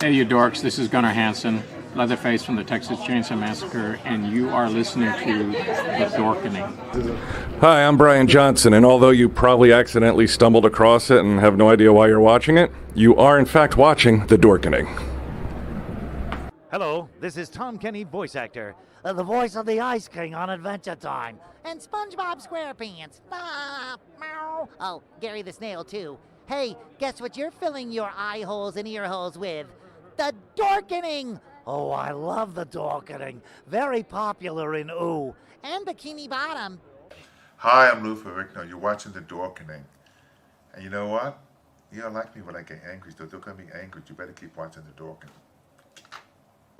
Hey you dorks, this is Gunnar Hansen, Leatherface from the Texas Chainsaw Massacre, and you are listening to The Dorkening. Hi, I'm Brian Johnson, and although you probably accidentally stumbled across it and have no idea why you're watching it, you are in fact watching The Dorkening. Hello, this is Tom Kenny, voice actor. The voice of the Ice King on Adventure Time. And SpongeBob SquarePants. Ah, meow. Oh, Gary the Snail, too. Hey, guess what you're filling your eye holes and ear holes with? The Dorkening! Oh, I love The Dorkening. Very popular in Ooh. And Bikini Bottom. Hi, I'm Lou Ferrigno. You're watching The Dorkening. And you know what? You don't like me when I get angry, so don't get me angry. You better keep watching The Dorkening.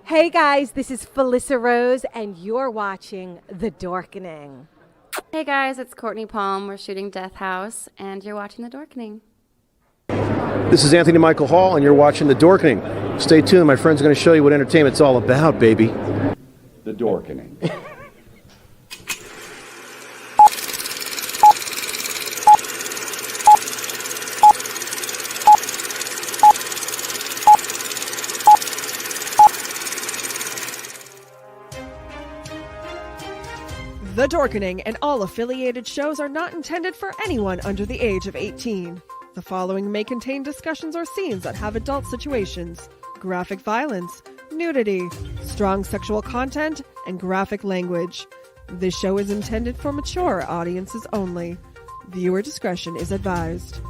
Hey guys, this is Felissa Rose, and you're watching The Dorkening. Hey guys, it's Courtney Palm. We're shooting Death House, and you're watching The Dorkening. This is Anthony Michael Hall, and you're watching The Dorkening. Stay tuned. My friend's going to show you what entertainment's all about, baby. The Dorkening. The Dorkening and all affiliated shows are not intended for anyone under the age of 18. The following may contain discussions or scenes that have adult situations, graphic violence, nudity, strong sexual content, and graphic language. This show is intended for mature audiences only. Viewer discretion is advised.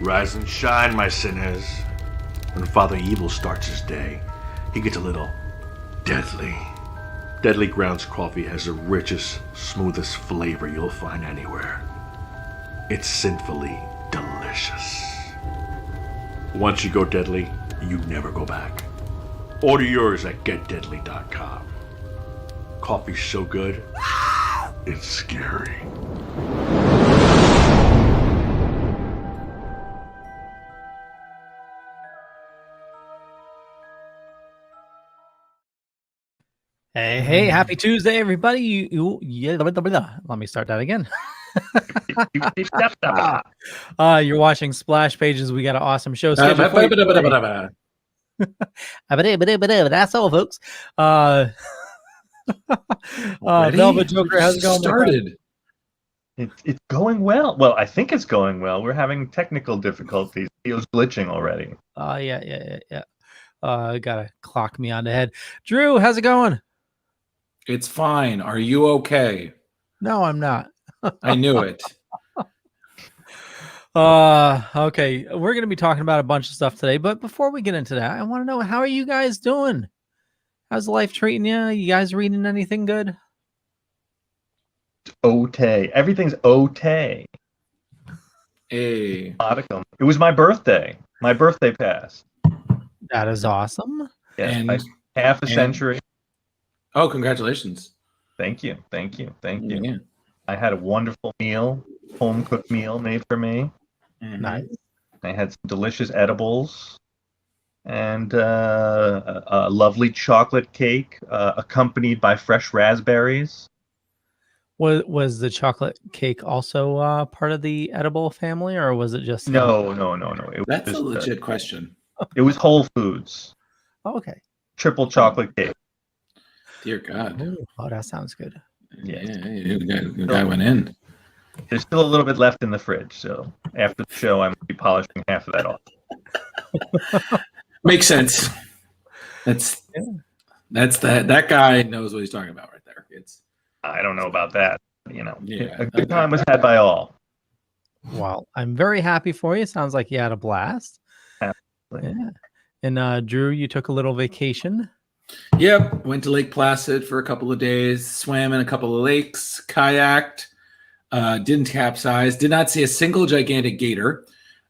Rise and shine, my sinners. When Father Evil starts his day, he gets a little deadly. Deadly Grounds coffee has the richest, smoothest flavor you'll find anywhere. It's sinfully delicious. Once you go deadly, you never go back. Order yours at getdeadly.com. Coffee's so good, it's scary. Hey, happy Tuesday, everybody. Let me start that again. You're watching Splash Pages. We got an awesome show scheduled for you. That's all, folks. Velvet Joker, how's it going? Started. It's going well. Well, I think it's going well. We're having technical difficulties. Theo's glitching already. Yeah. Gotta clock me on the head. Drew, how's it going? It's fine. Are you okay? No, I'm not. I knew it. Okay. We're going to be talking about a bunch of stuff today, but before we get into that, I want to know, how are you guys doing? How's life treating you? You guys reading anything good? Okay. Everything's okay. Hey. It was my birthday. My birthday passed. That is awesome. Yes, half a century. Oh, congratulations. Thank you. Yeah. I had a wonderful meal, home cooked meal made for me. Nice. I had some delicious edibles and a lovely chocolate cake accompanied by fresh raspberries. Was the chocolate cake also part of the edible family, or was it just... No. That's a legit question. It was Whole Foods. Oh, okay. Triple chocolate cake. Dear God. Ooh, oh, that sounds good. Yeah, the guy went in. There's still a little bit left in the fridge, so after the show, I'm going to be polishing half of that off. Makes sense. That guy knows what he's talking about right there. I don't know about that. Yeah, a good time was had by all. Well, I'm very happy for you. Sounds like you had a blast. Absolutely. Yeah. And Drew, you took a little vacation. Yep. Went to Lake Placid for a couple of days, swam in a couple of lakes, kayaked, didn't capsize, did not see a single gigantic gator,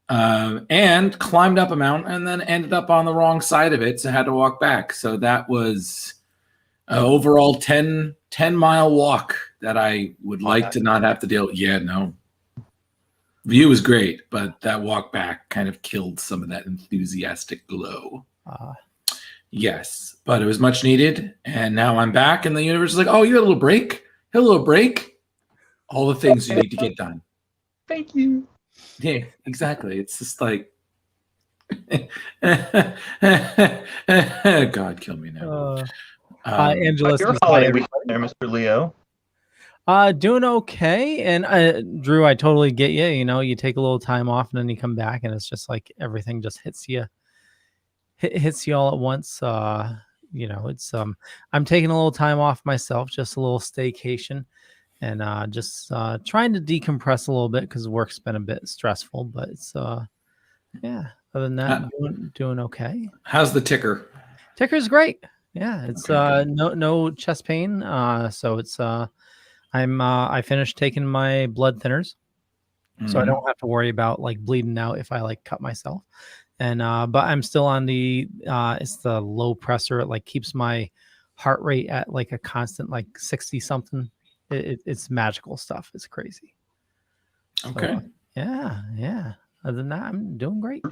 and climbed up a mountain and then ended up on the wrong side of it, so had to walk back. So that was an overall 10-mile walk that I would like to not have to deal with. Yeah, no. View was great, but that walk back kind of killed some of that enthusiastic glow. Yes, but it was much needed, and now I'm back, and the universe is like, oh, you had a little break? You had a little break? All the things you need to get done. Thank you. Yeah, exactly. It's just like, God, kill me now. Angela, your holiday week there, Mr. Leo. Doing okay. And Drew, I totally get you. You take a little time off and then you come back, and it's just like everything just hits you all at once. It's I'm taking a little time off myself, just a little staycation, and just trying to decompress a little bit because work's been a bit stressful. But it's yeah. Other than that, doing okay. How's the ticker? Ticker's great. Yeah, it's no chest pain. So it's I finished taking my blood thinners, so I don't have to worry about like bleeding out if I like cut myself. And but I'm still on the it's the low pressor. It like keeps my heart rate at like a constant like 60 something. It's magical stuff. It's crazy. Okay. So, yeah. Other than that, I'm doing great.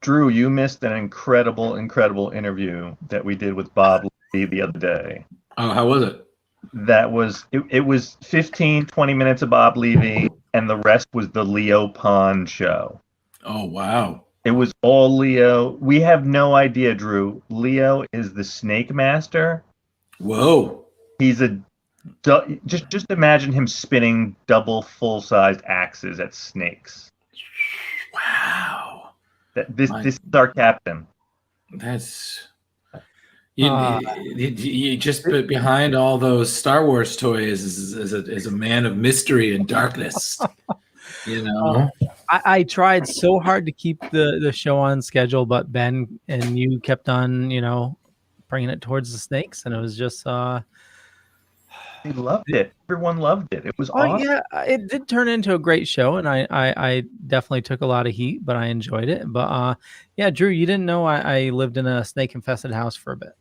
Drew, you missed an incredible interview that we did with Bob Lee the other day. Oh, how was it? That was it was 15-20 minutes of Bob Levy, and the rest was the Leo Pond show. Oh, wow. It was all Leo. We have no idea, Drew. Leo is the snake master. Whoa. He's just imagine him spinning double full-sized axes at snakes. Wow. This is our captain. That's you just behind all those Star Wars toys is a man of mystery and darkness. I tried so hard to keep the show on schedule, but Ben and you kept on, bringing it towards the snakes, and it was just. He loved it. Everyone loved it. It was awesome. Yeah, it did turn into a great show, and I definitely took a lot of heat, but I enjoyed it. But yeah, Drew, you didn't know I lived in a snake-infested house for a bit.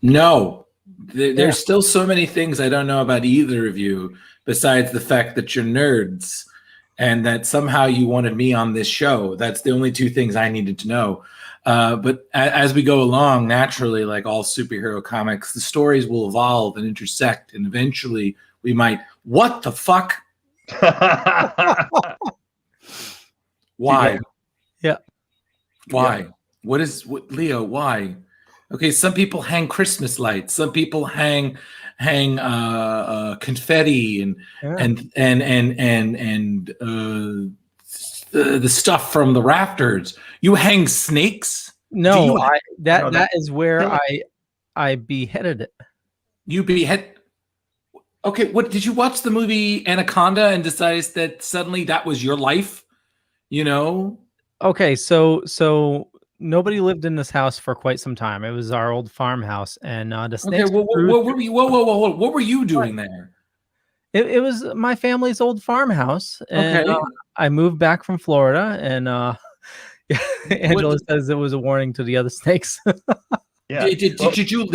No, there's still so many things I don't know about either of you, besides the fact that you're nerds and that somehow you wanted me on this show. That's the only two things I needed to know. But as we go along, naturally, like all superhero comics, the stories will evolve and intersect, and eventually we might, what the fuck? Why? Yeah. Why? Yeah. What Leo? Why? Okay, some people hang Christmas lights. Some people hang confetti and the stuff from the rafters. You hang snakes? No, that is where I beheaded it. You behead. Okay, what did you watch the movie Anaconda and decide that suddenly that was your life? You know? Okay, so nobody lived in this house for quite some time. It was our old farmhouse, and the snakes. Okay, what were you doing there? It was my family's old farmhouse, and Okay. I moved back from Florida, and Angela says it was a warning to the other snakes. Yeah. Did you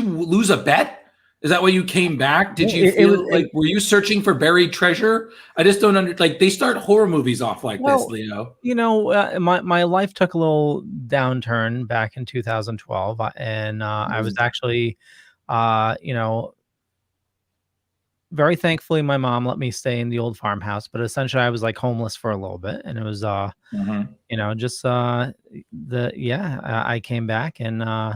lose a bet? Is that why you came back? Did you feel were you searching for buried treasure? I just don't they start horror movies off like this, Leo. You know, my life took a little downturn back in 2012, and I was actually, very thankfully my mom let me stay in the old farmhouse, but essentially I was like homeless for a little bit, and it was I came back, and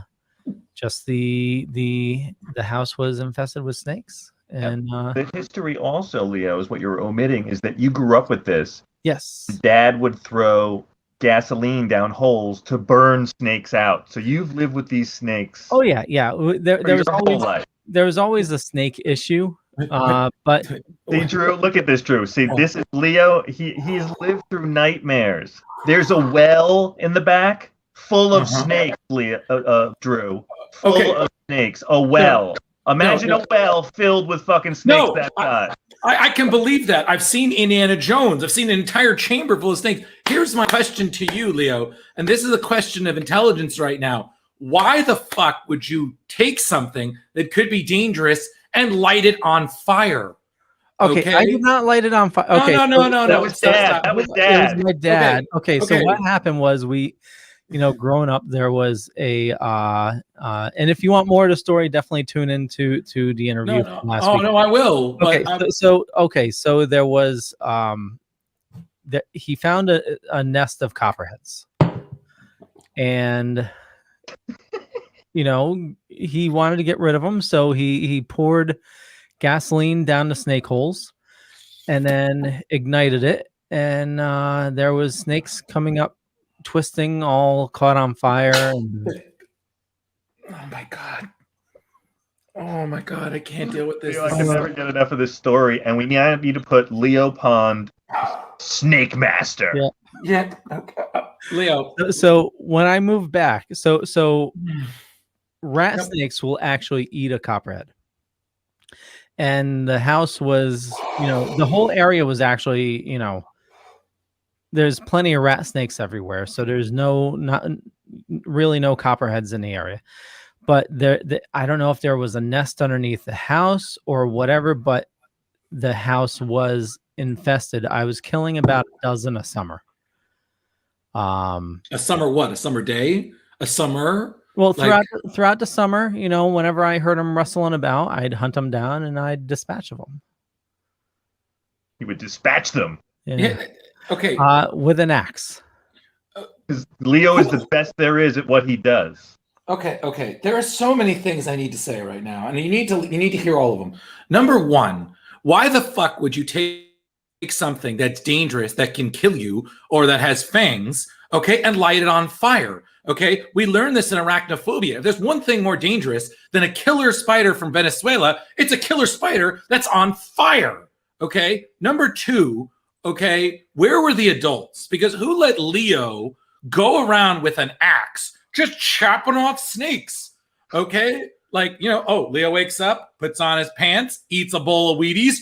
just the house was infested with snakes. And the history also, Leo, is what you're omitting, is that you grew up with this. Yes. Dad would throw gasoline down holes to burn snakes out. So you've lived with these snakes. Oh yeah. There was always a snake issue. But see, Drew, look at this, Drew. See, this is Leo. He's lived through nightmares. There's a well in the back full of snakes, Leo, Drew. Full of snakes. A well. Imagine a well filled with fucking snakes that size. I can believe that. I've seen Indiana Jones. I've seen an entire chamber full of snakes. Here's my question to you, Leo, and this is a question of intelligence right now. Why the fuck would you take something that could be dangerous and light it on fire? Okay, I did not light it on fire. Okay, no. That was Dad. That was Dad. It was my dad. Okay, so what happened was growing up, there was a and if you want more of the story, definitely tune into the interview from last week. No, I will. Okay, so there was he found a nest of copperheads, and he wanted to get rid of them, so he poured gasoline down the snake holes and then ignited it, and there was snakes coming up, twisting, all caught on fire. And oh my god, I can't deal with this. I can never get enough of this story, and we need to put Leo Pond Snake Master. Yeah. Leo. So when I moved back, so rat snakes will actually eat a copperhead. And the house was, the whole area was actually, there's plenty of rat snakes everywhere. So there's not really no copperheads in the area. But I don't know if there was a nest underneath the house or whatever, but the house was infested. I was killing about a dozen a summer. A summer what? A summer day? A summer? Well, throughout the summer, whenever I heard them rustling about, I'd hunt them down and I'd dispatch them. You would dispatch them? Yeah. Okay. With an axe. Because Leo is the best there is at what he does. Okay. There are so many things I need to say right now, and you need to hear all of them. Number one, why the fuck would you take something that's dangerous, that can kill you, or that has fangs, okay, and light it on fire? Okay, we learned this in arachnophobia. If there's one thing more dangerous than a killer spider from Venezuela, it's a killer spider that's on fire. Okay, number two, okay, where were the adults? Because who let Leo go around with an axe just chopping off snakes? Okay, Leo wakes up, puts on his pants, eats a bowl of Wheaties.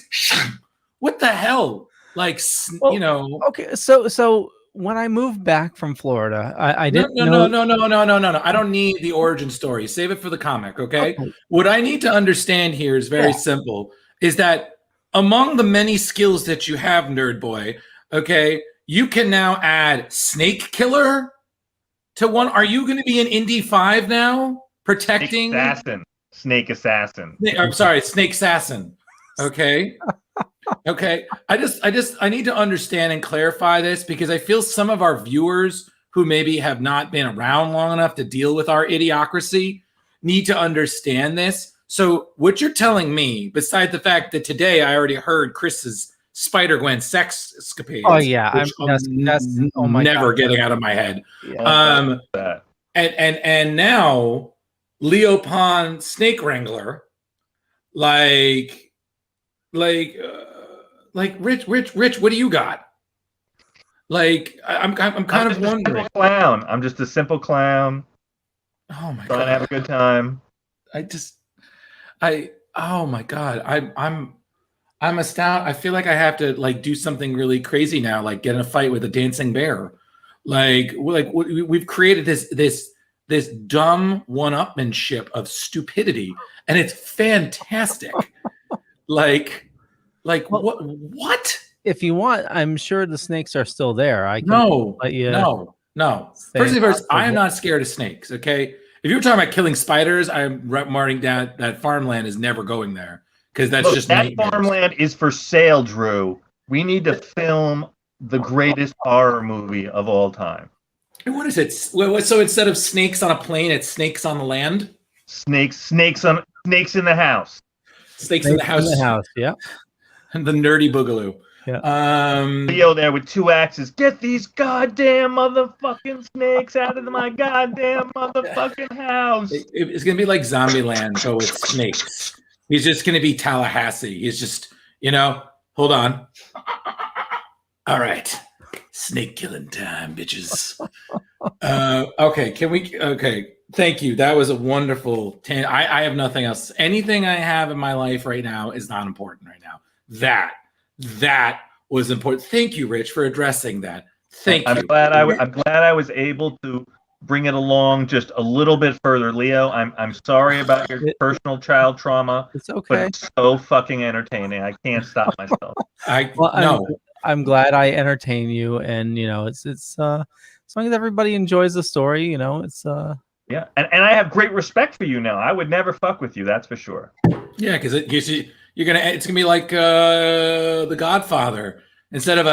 What the hell? Okay, so when I moved back from Florida, I didn't No. I don't need the origin story. Save it for the comic, okay? What I need to understand here is very simple, is that among the many skills that you have, Nerd Boy, okay, you can now add Snake Killer to one. Are you going to be an Indy 5 now? Protecting? Snake Assassin. I'm sorry, Snake Assassin. Okay. Okay. I need to understand and clarify this because I feel some of our viewers who maybe have not been around long enough to deal with our idiocracy need to understand this. So what you're telling me, besides the fact that today I already heard Chris's Spider-Gwen sex escapades. Oh yeah, which that's oh my never God. getting out of my head. Yeah. And now Leo Pond Snake Wrangler, like Rich, what do you got? Like, I'm kind of wondering. Simple clown. I'm just a simple clown. Oh my Trying God. to have a good time. Oh my God. I'm astounded. I feel like I have to like do something really crazy now, like get in a fight with a dancing bear. Like we've created this dumb one-upmanship of stupidity, and it's fantastic. like what? If you want, I'm sure the snakes are still there. I can let you. No. First and first, I am not scared of snakes. Okay, if you're talking about killing spiders, I'm marking down that farmland is never going there because that's just that nightmares. farmland is for sale, Drew. We need to film the greatest horror movie of all time. And what is it? So instead of snakes on a plane, it's snakes on the land. Snakes in the house. Snakes in the house. Yeah. And the nerdy boogaloo. Yeah. Leo there with 2 axes. Get these goddamn motherfucking snakes out of my goddamn motherfucking house. It's gonna be like Zombieland, but with snakes. He's just gonna be Tallahassee. He's just, hold on. All right, snake killing time, bitches. Okay. Thank you. That was a wonderful. I have nothing else. Anything I have in my life right now is not important right now. That was important. Thank you, Rich, for addressing that. Thank you. I'm glad I was able to bring it along just a little bit further, Leo. I'm sorry about your personal child trauma. It's okay. But it's so fucking entertaining. I can't stop myself. I'm glad I entertain you, and it's as long as everybody enjoys the story, it's Yeah, and I have great respect for you now. I would never fuck with you, that's for sure. Yeah, because it's gonna be like The Godfather. Instead of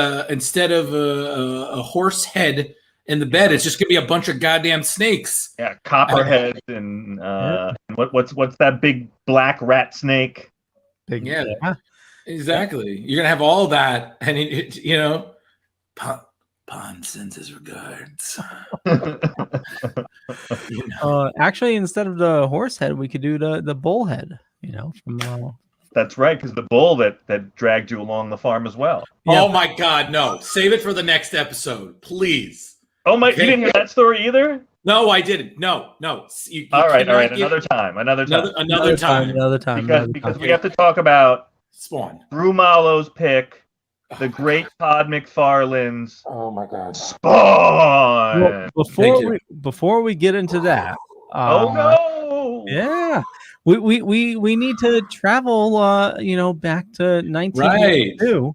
a horse head in the bed, it's just gonna be a bunch of goddamn snakes. Yeah, copperheads and what's that big black rat snake? Yeah, exactly. You're gonna have all that, and Pond sends his regards. Actually, instead of the horse head, we could do the bull head. From That's right, because the bull that dragged you along the farm as well. Yeah. Oh my God, no! Save it for the next episode, please. Oh my! Okay. You didn't hear that story either? No, I didn't. No. You all right. Another time. Because we have to talk about Spawn. Drew Malo's pick. The great Todd McFarlane's. Oh my God! Spawn. Well, before we get into that. Oh no! Yeah, we need to travel. Back to 1992. Right.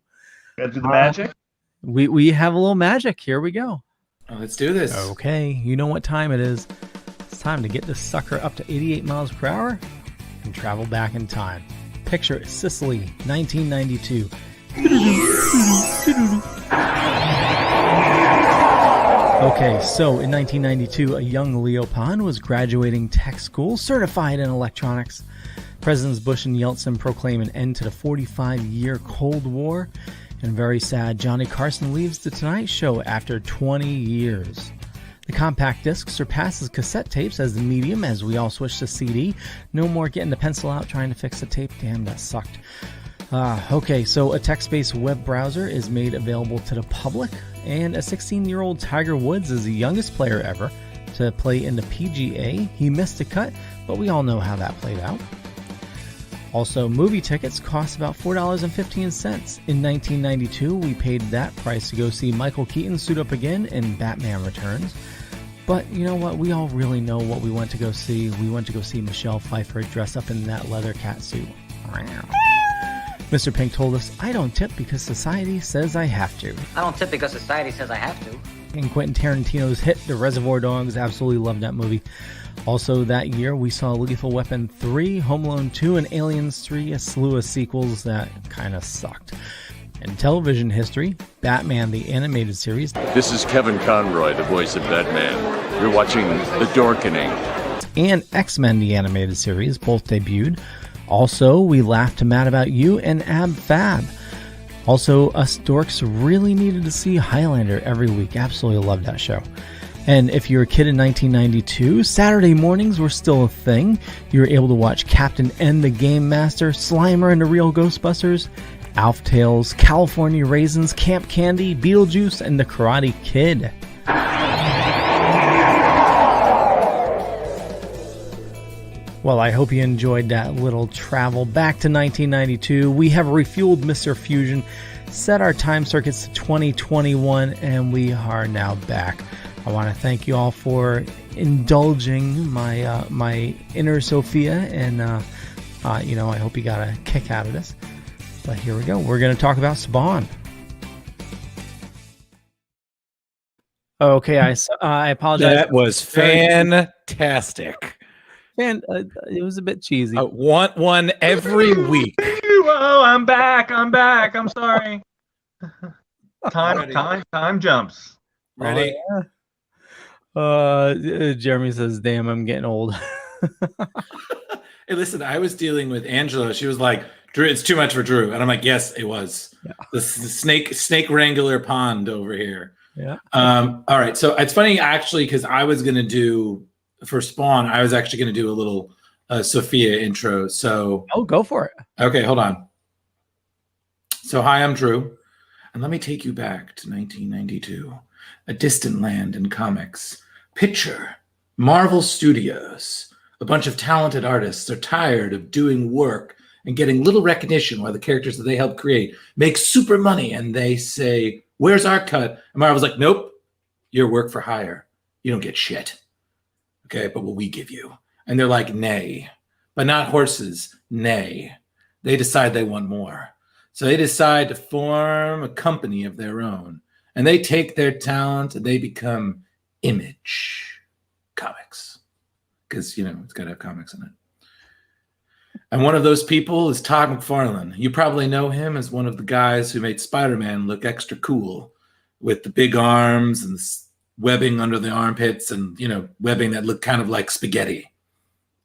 Gotta do the magic. We have a little magic. Here we go. Oh, let's do this. Okay, you know what time it is. It's time to get this sucker up to 88 miles per hour and travel back in time. Picture Sicily, 1992. Okay, so in 1992, a young Leo Pond was graduating tech school, certified in electronics. Presidents Bush and Yeltsin proclaim an end to the 45-year Cold War. And very sad, Johnny Carson leaves The Tonight Show after 20 years. The compact disc surpasses cassette tapes as the medium as we all switch to CD. No more getting the pencil out trying to fix the tape. Damn, that sucked. Okay, so a text-based web browser is made available to the public, and a 16-year-old Tiger Woods is the youngest player ever to play in the PGA. He missed a cut, but we all know how that played out. Also, movie tickets cost about $4.15. In 1992, we paid that price to go see Michael Keaton suit up again in Batman Returns. But you know what? We all really know what we went to go see. We went to go see Michelle Pfeiffer dress up in that leather cat suit. Mr. Pink told us, I don't tip because society says I have to. I don't tip because society says I have to. and Quentin Tarantino's hit The Reservoir Dogs. Absolutely loved that movie. Also that year, we saw Lethal Weapon 3, Home Alone 2, and Aliens 3, a slew of sequels that kind of sucked. In television history, Batman the Animated Series. This is Kevin Conroy, the voice of Batman. You're watching The Dorkening. And X-Men the Animated Series both debuted. Also, We Laughed Mad About You and Ab Fab. Also, us dorks really needed to see Highlander every week. Absolutely loved that show. And if you were a kid in 1992, Saturday mornings were still a thing. You were able to watch Captain N the Game Master, Slimer and the Real Ghostbusters, Alf Tales, California Raisins, Camp Candy, Beetlejuice, and The Karate Kid. Well, I hope you enjoyed that little travel back to 1992. We have refueled Mr. Fusion, set our time circuits to 2021, and we are now back. I want to thank you all for indulging my my inner Sophia, and I hope you got a kick out of this. But here we go. We're going to talk about Spawn. Okay, I apologize. That was fantastic. And it was a bit cheesy. Want one every week. Oh, I'm back. I'm sorry. Time jumps. Ready? Jeremy says, "Damn, I'm getting old." Hey, listen, I was dealing with Angela. She was like, "Drew, it's too much for Drew," and I'm like, "Yes, it was." Yeah. The snake wrangler pond over here. Yeah. All right. So it's funny actually because I was gonna do for Spawn. I was actually gonna do a little Sophia intro. So go for it. Okay, hold on. So hi, I'm Drew, and let me take you back to 1992, a distant land in comics. Picture Marvel Studios. A bunch of talented artists are tired of doing work and getting little recognition while the characters that they help create make super money, and they say, "Where's our cut?" And Marvel's like, "Nope, you're work for hire. You don't get shit. Okay, but what we give you." And they're like, "Nay." But not horses, nay. They decide they want more. So they decide to form a company of their own. And they take their talent and they become Image Comics. Because, it's got to have comics in it. And one of those people is TODD McFARLANE. You probably know him as one of the guys who made Spider-Man look extra cool with the big arms and the webbing under the armpits and, webbing that looked kind of like spaghetti,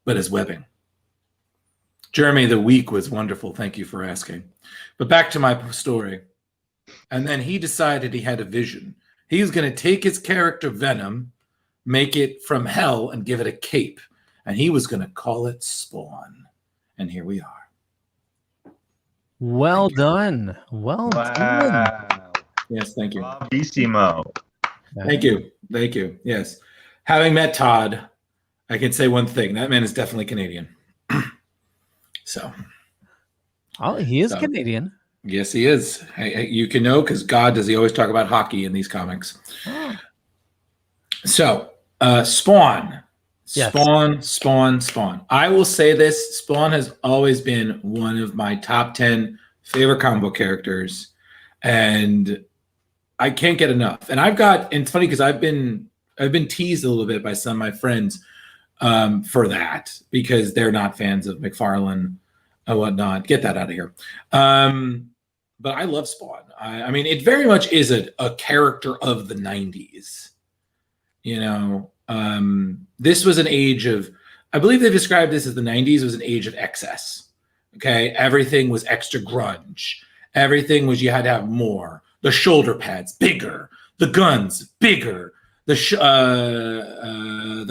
but as webbing. Jeremy, the week was wonderful. Thank you for asking. But back to my story. And then he decided he had a vision. He was going to take his character Venom, make it from hell, and give it a cape. And he was going to call it Spawn. And here we are. Well done. Well done. Yes, thank you. Bravissimo. Thank you. Thank you. Yes. Having met Todd, I can say one thing. That man is definitely Canadian. So. Oh, he is Canadian. Yes, he is. You can know because God does he always talk about hockey in these comics. Oh. So, Spawn. Yes. Spawn. I will say this. Spawn has always been one of my top 10 favorite comic book characters. And I can't get enough. And it's funny because I've been teased a little bit by some of my friends for that because they're not fans of McFarlane and whatnot. Get that out of here. But I love Spawn. I mean, it very much is a character of the 90s. This was an age of, I believe they described this as the 90s was an age of excess. Okay. Everything was extra grunge. Everything was, you had to have more. The shoulder pads, bigger. The guns, bigger. The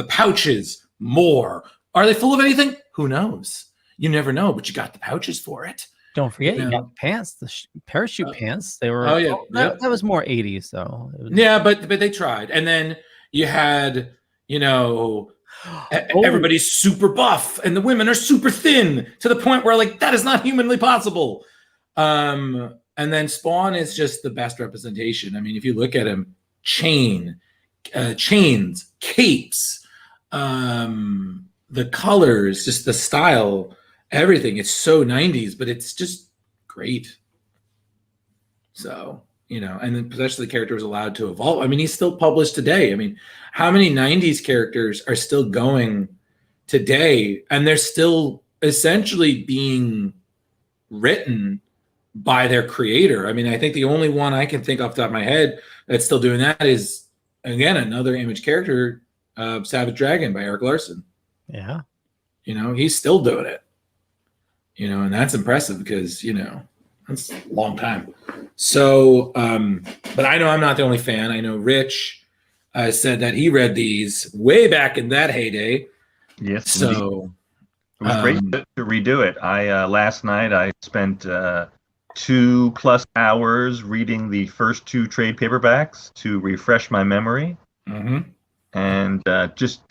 pouches, more. Are they full of anything? Who knows? You never know, but you got the pouches for it. Don't forget, you got the pants, the parachute pants. They were. Oh yeah, that was more 80s though. Yeah, but they tried, and then you had everybody's super buff, and the women are super thin to the point where that is not humanly possible. And then Spawn is just the best representation. I mean, if you look at him, chains, capes, the colors, just the style. Everything. It's so 90s, but it's just great. So, you know, and then especially the character was allowed to evolve. I mean, he's still published today. I mean, how many 90s characters are still going today, and they're still essentially being written by their creator? I mean, I think the only one I can think off the top of my head that's still doing that is, again, another Image character, Savage Dragon by Eric Larson. Yeah. You know, he's still doing it. You know, and that's impressive because, you know, that's a long time. So, but I know I'm not the only fan. I know Rich said that he read these way back in that heyday. Yes. So it was great to redo it. Last night I spent 2+ hours reading the first 2 trade paperbacks to refresh my memory. And just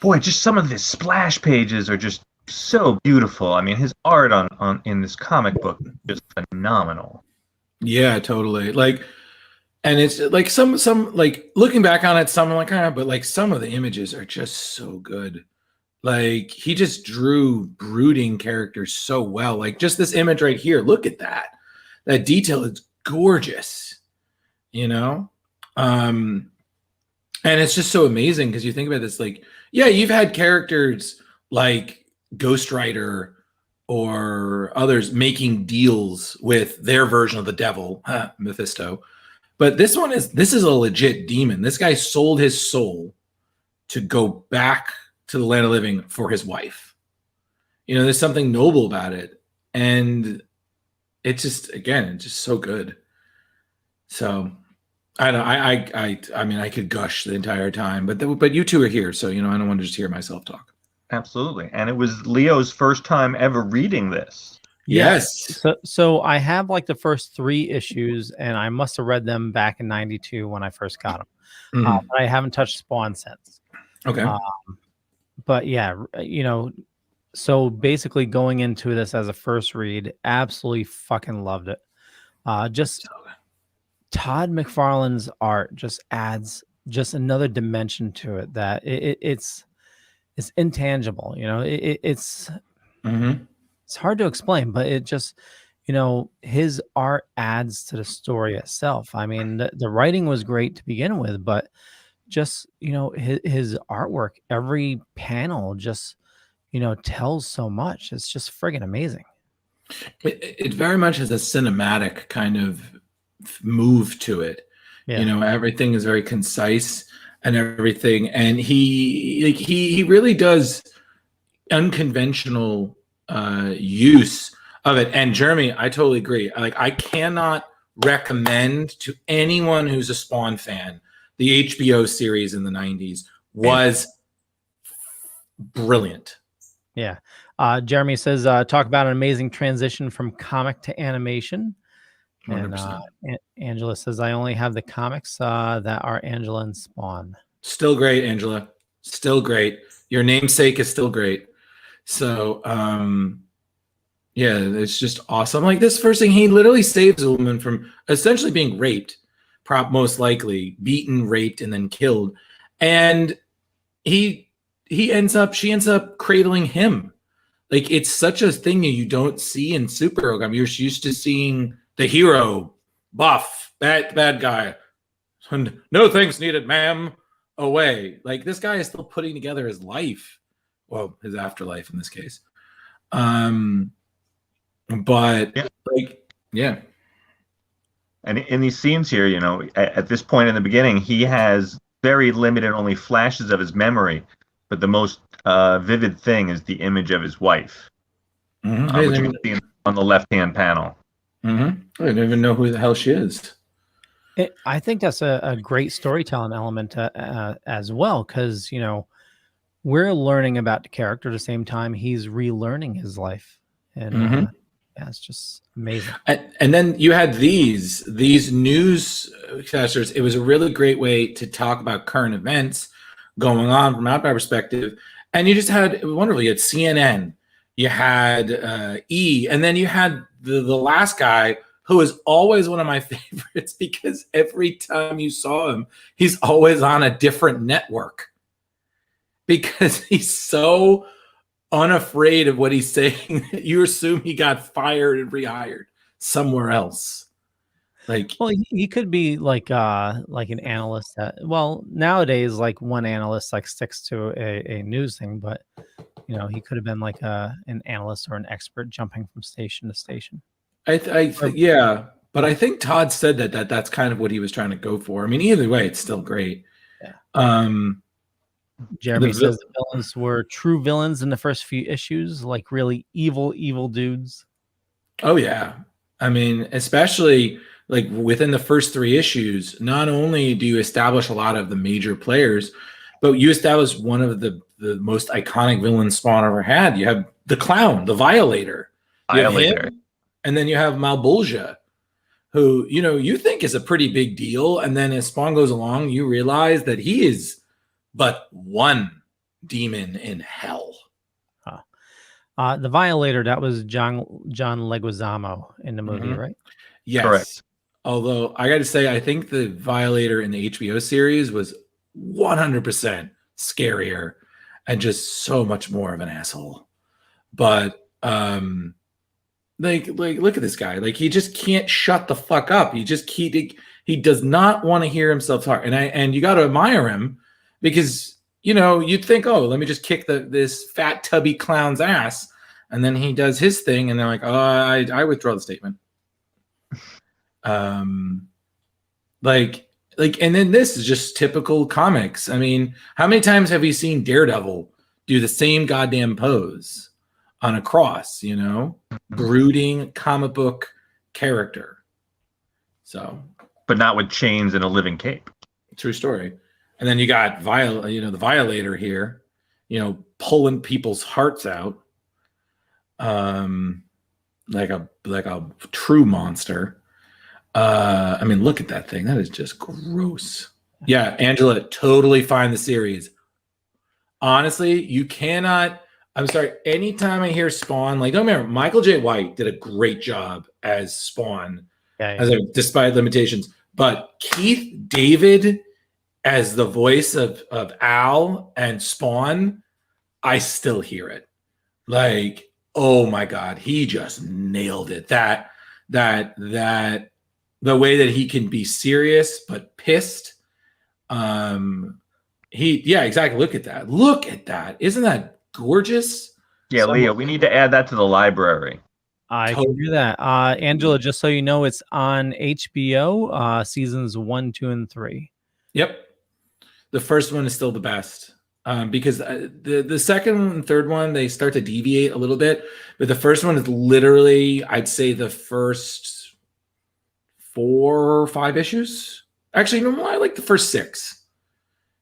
some of the splash pages are just so beautiful. I mean, his art on in this comic book is just phenomenal. Yeah, totally. Like, and it's like some like looking back on it, some like, but like some of the images are just so good. Like he just drew brooding characters so well. Like just this image right here, look at that. That detail is gorgeous, you know? And it's just so amazing because you think about this, like, yeah, you've had characters like Ghost Rider or others making deals with their version of the devil, Mephisto. But this is a legit demon. This guy sold his soul to go back to the land of living for his wife. You know, there's something noble about it. And it's just, again, it's just so good. So I don't I mean, I could gush the entire time, but you two are here. So, you know, I don't want to just hear myself talk. Absolutely. And it was Leo's first time ever reading this. Yes. So I have like the first 3 issues, and I must have read them back in '92 when I first got them. But I haven't touched Spawn since. Okay. But yeah, you know, so basically going into this as a first read, absolutely fucking loved it. Just Todd McFarlane's art just adds just another dimension to it that it's intangible. You know, it's hard to explain, but it just, you know, his art adds to the story itself. I mean, the writing was great to begin with, but just, you know, his artwork, every panel just, you know, tells so much. It's just friggin' amazing. It very much has a cinematic kind of move to it. Yeah. You know, everything is very concise and everything. And he really does unconventional use of it. And Jeremy, I totally agree. Like, I cannot recommend to anyone who's a Spawn fan, the HBO series in the 90s was brilliant. Yeah. Jeremy says, talk about an amazing transition from comic to animation. 100%. And Angela says, I only have the comics that are Angela and Spawn. Still great, Angela. Still great. Your namesake is still great. So, yeah, it's just awesome. Like this first thing, he literally saves a woman from essentially being raped, most likely beaten, raped, and then killed. And she ends up cradling him. Like, it's such a thing that you don't see in superhero. I mean, you're used to seeing the hero, buff, bad guy. No thanks needed, ma'am. Away. Like, this guy is still putting together his life. Well, his afterlife in this case. But yeah. Like, yeah. And in these scenes here, you know, at this point in the beginning, he has very limited, only flashes of his memory. But the most vivid thing is the image of his wife, which you can see on the left-hand panel. I don't even know who the hell she is. I think that's a great storytelling element as well, because, you know, we're learning about the character at the same time he's relearning his life. And yeah, it's just amazing. And then you had these newscasters. It was a really great way to talk about current events going on from our perspective. And you just had wonderfully, you had CNN, you had E, and then you had the last guy who is always one of my favorites because every time you saw him, he's always on a different network because he's so unafraid of what he's saying. You assume he got fired and rehired somewhere else. Like, well, he could be like an analyst that, well, nowadays, like one analyst like sticks to a news thing, but he could have been like an analyst or an expert jumping from station to station. Yeah, but I think Todd said that's kind of what he was trying to go for. I mean, either way, it's still great. Yeah. Jeremy says the villains were true villains in the first few issues, like really evil dudes. Oh yeah, I mean, especially like within the first 3 issues, not only do you establish a lot of the major players, but you establish one of the most iconic villains Spawn ever had. You have the clown, the Violator. You have him, and then you have Malbolgia, who you think is a pretty big deal, and then as Spawn goes along, you realize that he is but one demon in hell. The Violator, that was John Leguizamo in the movie, right? Yes. Correct. Although I got to say, I think the Violator in the HBO series was 100% scarier and just so much more of an asshole. But like look at this guy. Like, he just can't shut the fuck up. He does not want to hear himself talk. And you got to admire him, because you'd think, oh, let me just kick this fat tubby clown's ass, and then he does his thing, and they're like, oh, I withdraw the statement. And then this is just typical comics. I mean, how many times have you seen Daredevil do the same goddamn pose on a cross? Brooding comic book character. So, but not with chains and a living cape. True story. And then you got the Violator here, pulling people's hearts out, like a true monster. I mean, look at that thing. That is just gross. Yeah, Angela, totally find the series. Honestly, you cannot. I'm sorry. Anytime I hear Spawn, don't remember, Michael J. White did a great job as Spawn, despite limitations. But Keith David as the voice of Al and Spawn, I still hear it. Like, oh my God, he just nailed it. That the way that he can be serious but pissed. Exactly. Look at that. Look at that. Isn't that gorgeous? Yeah, Leo, we need to add that to the library. I can do that. Angela, just so you know, it's on HBO, seasons 1, 2, and 3. Yep. The first one is still the best, because the second and third one, they start to deviate a little bit. But the first one is literally, I'd say, the first 4 or 5 issues. Actually, no, I like the first 6,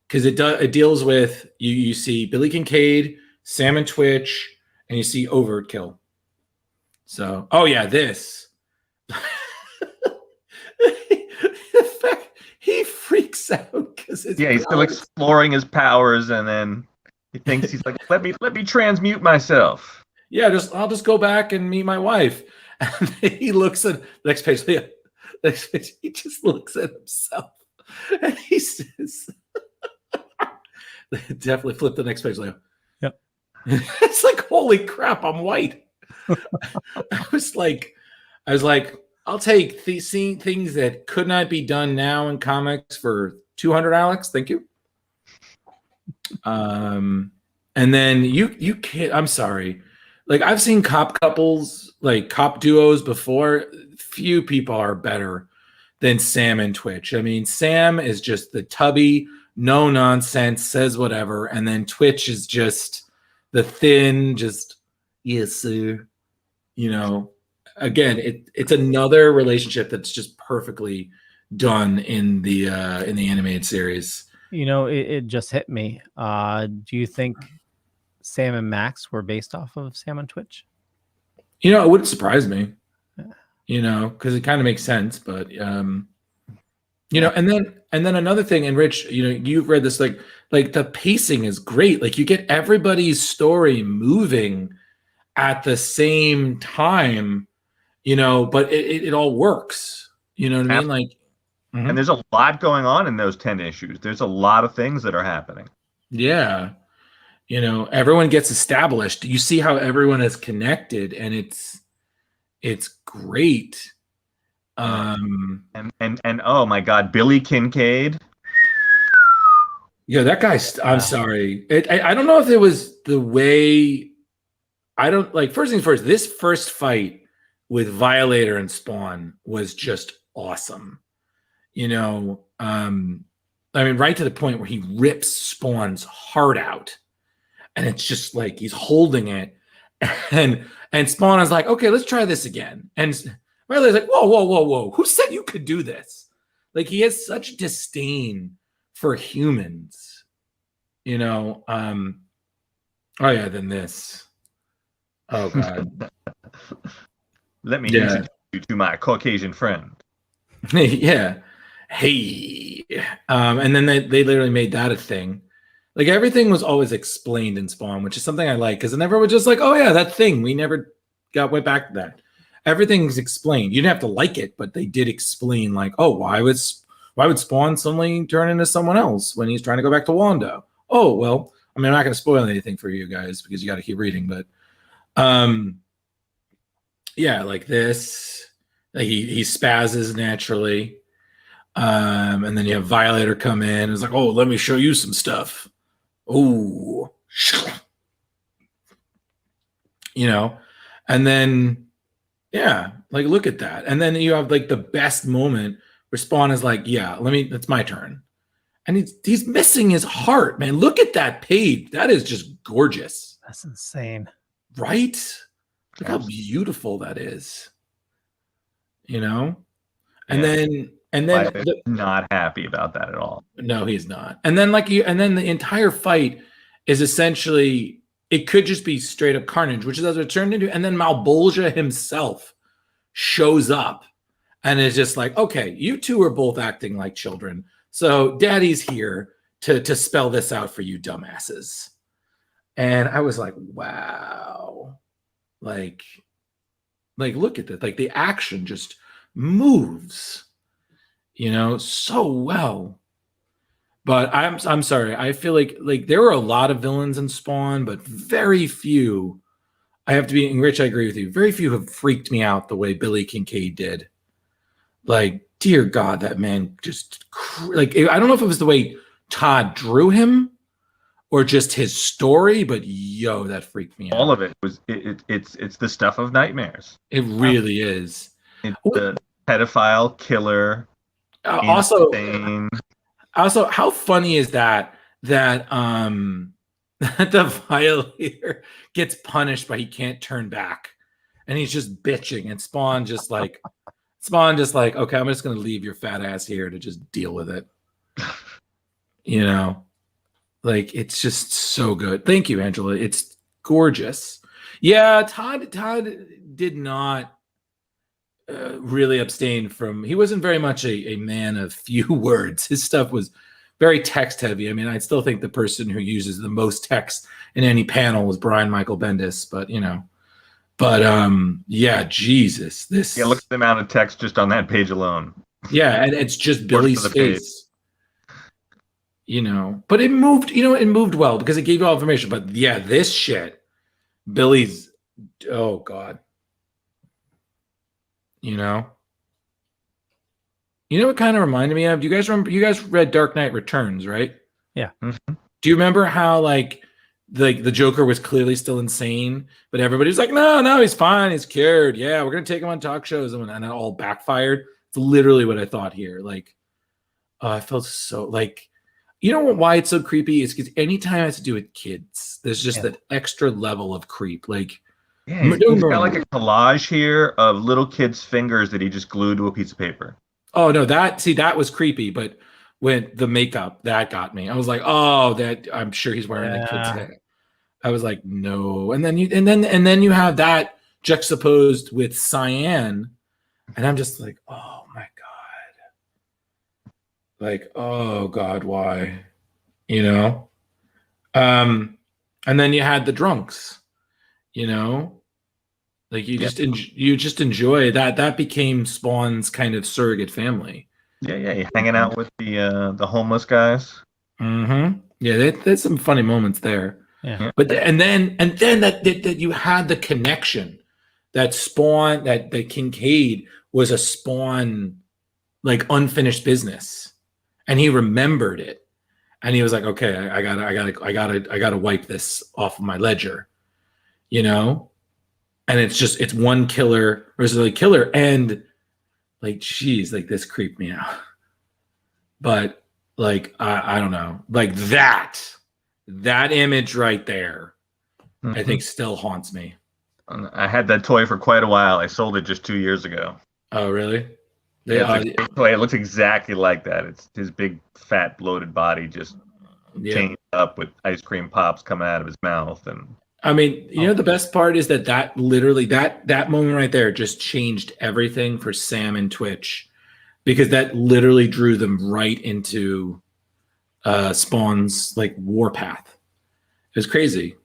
because it deals with you see Billy Kincaid, Sam and Twitch, and you see Overkill. So, oh yeah, this. He freaks out because he's still exploring his powers, and then he thinks he's like, let me transmute myself. Yeah, I'll just go back and meet my wife. And he looks at the next page. He just looks at himself, and he says, "Definitely flip the next page, Leo." Yep. It's like, holy crap, I'm white. I was like, I'll take seeing things that could not be done now in comics for $200, Alex. Thank you. And then you can't. I'm sorry. Like, I've seen cop couples, like cop duos before. Few people are better than Sam and Twitch. I mean, Sam is just the tubby, no nonsense, says whatever, and then Twitch is just the thin, just yes, sir. Again, it's another relationship that's just perfectly done in the animated series. It just hit me. Do you think Sam and Max were based off of Sam and Twitch? It wouldn't surprise me. Because it kind of makes sense. But and then another thing, and Rich, you've read this, like the pacing is great. Like, you get everybody's story moving at the same time. But it all works. You know what I mean? Like, and there's a lot going on in those 10 issues. There's a lot of things that are happening. Yeah. Everyone gets established. You see how everyone is connected, and it's great. And oh my God, Billy Kincaid. Yeah, that guy's. I'm sorry. I don't know if it was the way. I don't like. First things first. This first fight with Violator and Spawn was just awesome. You know, I mean, right to the point where he rips Spawn's heart out, and it's just like he's holding it, and Spawn is like, okay, let's try this again, and Violator's like, whoa, who said you could do this? Like he has such disdain for humans, you know. Oh yeah, then this. Oh God. Let me introduce you to my Caucasian friend. Yeah. Hey. And then they literally made that a thing. Like everything was always explained in Spawn, which is something I like because it never was just like, oh yeah, that thing. We never went back to that. Everything's explained. You didn't have to like it, but they did explain like, oh, why would Spawn suddenly turn into someone else when he's trying to go back to Wanda? Oh, well, I mean, I'm not going to spoil anything for you guys because you got to keep reading, but yeah, like this, like he spazzes naturally. And then you have Violator come in. It's like, oh, let me show you some stuff. Oh, you know, and then, yeah, like, look at that. And then you have like the best moment where Spawn is like, yeah, it's my turn. And he's missing his heart, man. Look at that page. That is just gorgeous. That's insane. Right? Look how beautiful that is. You know? And then not happy about that at all. No, he's not. And then the entire fight is essentially, it could just be straight up carnage, which is what it turned into. And then Malbolgia himself shows up and is just like, okay, you two are both acting like children. So daddy's here to spell this out for you dumbasses. And I was like, wow. Like look at this. Like the action just moves, you know, so well. But I'm sorry. I feel like there were a lot of villains in Spawn, but very few. I have to be, Rich, I agree with you. Very few have freaked me out the way Billy Kincaid did. Like, dear God, that man just I don't know if it was the way Todd drew him or just his story, but yo, that freaked me out. All of it was it's the stuff of nightmares. It really is. It's the pedophile killer. Also, how funny is that the Violator gets punished, but he can't turn back, and he's just bitching, and Spawn just like, okay, I'm just gonna leave your fat ass here to just deal with it. You know, like it's just so good. Thank you, Angela. It's gorgeous. Yeah, Todd did not really abstain from. He wasn't very much a man of few words. His stuff was very text heavy. I mean, I still think the person who uses the most text in any panel was Brian Michael Bendis, but you know. But yeah, Jesus, this. Yeah, look at the amount of text just on that page alone. Yeah, and it's just Billy's face. You know, but it moved. You know, it moved well because it gave you all information. But yeah, this shit, Billy's. Oh God. You know what kind of reminded me of? Do you guys remember? You guys read Dark Knight Returns, right? Yeah. Mm-hmm. Do you remember how like the Joker was clearly still insane, but everybody's like, no, he's fine, he's cured. Yeah, we're gonna take him on talk shows, and it all backfired. It's literally what I thought here. Like, I felt so like, you know why it's so creepy? It's because anytime it has to do with kids, there's just that extra level of creep. Like, yeah, he's got like a collage here of little kids' fingers that he just glued to a piece of paper. Oh no, that was creepy, but when the makeup that got me, I was like, oh, that I'm sure he's wearing a kid's head. I was like, no, and then you have that juxtaposed with Cyan, and I'm just like, oh my God, like, oh God, why, you know? And then you had the drunks, you know. Like you just enjoy that. That became Spawn's kind of surrogate family. Yeah, you're hanging out with the homeless guys. Mm-hmm. Yeah, there's some funny moments there. Yeah. But and then that you had the connection that Spawn, that Kincaid was a Spawn like unfinished business, and he remembered it, and he was like, okay, I gotta wipe this off of my ledger, you know. And it's one killer versus a killer, and like, geez, like this creeped me out. But like, I don't know, like that image right there, I think still haunts me. I had that toy for quite a while. I sold it just 2 years ago. Oh, really? Yeah, it's a great toy. It looks exactly like that. It's his big, fat, bloated body just chained up with ice cream pops coming out of his mouth. And I mean, you know, the best part is that literally that moment right there just changed everything for Sam and Twitch, because that literally drew them right into Spawn's like warpath. It was crazy.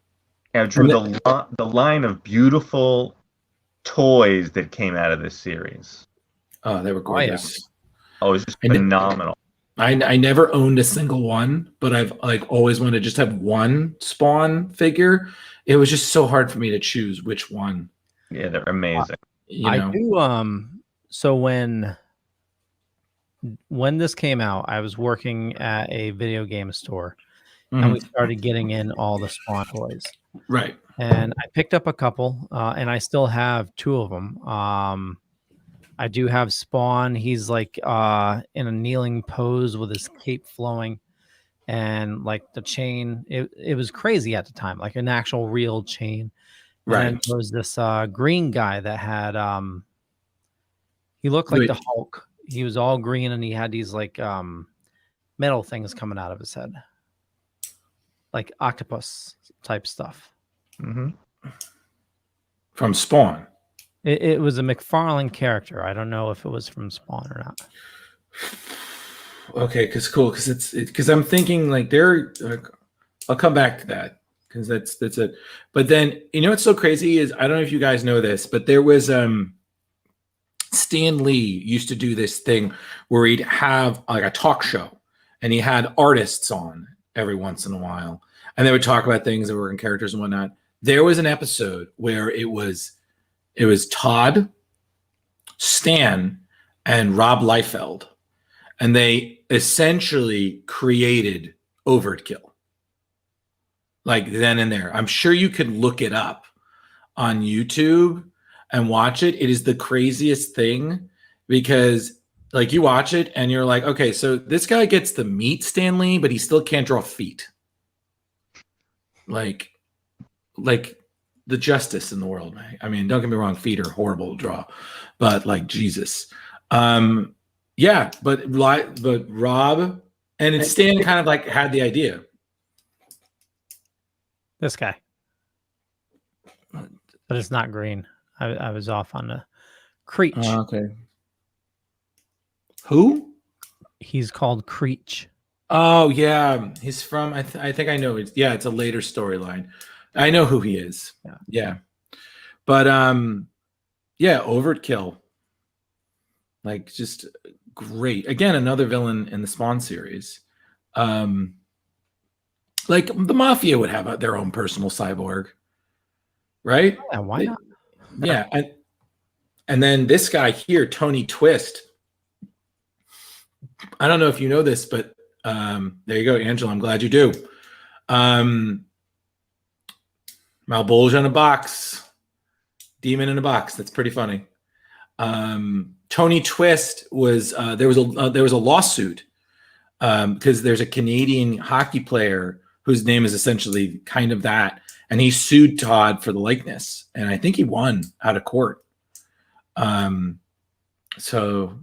Yeah, Drew, the line of beautiful toys that came out of this series. Oh, they were gorgeous. Oh, it was just phenomenal. I never owned a single one, but I've like always wanted to just have one Spawn figure. It was just so hard for me to choose which one. Yeah, they're amazing. I do. So when this came out, I was working at a video game store, and we started getting in all the Spawn toys. Right. And I picked up a couple, and I still have 2 of them. I do have Spawn. He's like in a kneeling pose with his cape flowing, and like the chain. It was crazy at the time, like an actual real chain. Right. And there was this green guy that had he looked like the Hulk. He was all green, and he had these like metal things coming out of his head, like octopus type stuff. From Spawn. It was a McFarlane character. I don't know if it was from Spawn or not. Okay, because I'm thinking like I'll come back to that, because that's it. But then, you know what's so crazy is, I don't know if you guys know this, but there was Stan Lee used to do this thing where he'd have like a talk show, and he had artists on every once in a while, and they would talk about things that were in characters and whatnot. There was an episode where it was Todd, Stan, and Rob Liefeld, and they essentially created Overkill. Like then and there. I'm sure you could look it up on YouTube and watch it. It is the craziest thing, because like you watch it and you're like, okay, so this guy gets to meet Stan Lee, but he still can't draw feet. Like the justice in the world, man. I mean, don't get me wrong, feet are horrible to draw, but like Jesus. Yeah, but Rob and Stan kind of like had the idea. This guy. But it's not green. I was off on the Creech. Okay. Who? He's called Creech. Oh yeah, he's from. I think I know. It's a later storyline. I know who he is. Yeah. But yeah, Overkill. Like just great. Again, another villain in the Spawn series. Like the Mafia would have their own personal cyborg, right? Yeah, why not? Yeah, and then this guy here, Tony Twist. I don't know if you know this, but there you go, Angela. I'm glad you do. Malbolge in a box, demon in a box. That's pretty funny. Tony Twist was there was a lawsuit because there's a Canadian hockey player whose name is essentially kind of that, and he sued Todd for the likeness, and I think he won out of court. So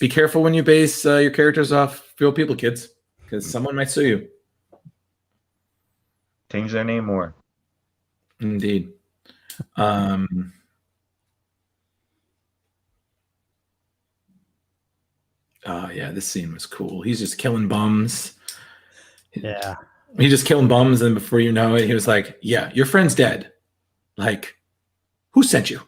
be careful when you base your characters off real people, kids, because someone might sue you. Change their name more. Indeed. Oh yeah, this scene was cool. He's just killing bums. Yeah. He's just killing bums, and before you know it, he was like, "Yeah, your friend's dead. Like, who sent you?"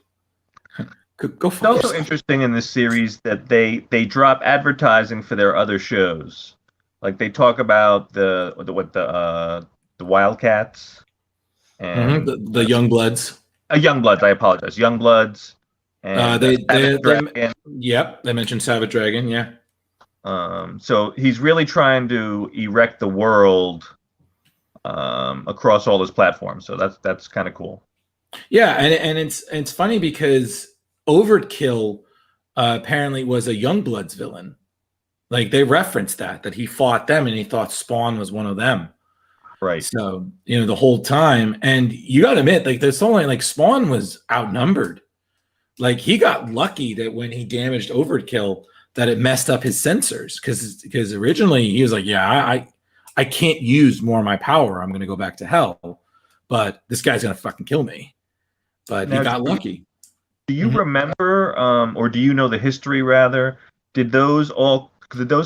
Go. It's also interesting in this series that they drop advertising for their other shows. Like they talk about the Wildcats and the Young Bloods. Young Bloods. I apologize. Young Bloods And They Dragon. yep, they mentioned Savage Dragon, yeah. So he's really trying to erect the world across all his platforms. So that's kind of cool. Yeah, and it's funny because Overkill apparently was a Youngbloods villain. Like they referenced that he fought them and he thought Spawn was one of them. Right. So, the whole time. And you got to admit, like, there's only like Spawn was outnumbered. Like he got lucky that when he damaged Overkill, that it messed up his sensors. Because originally he was like, yeah, I can't use more of my power. I'm going to go back to hell. But this guy's going to fucking kill me. But he got lucky. Do you remember, or do you know the history rather? Did those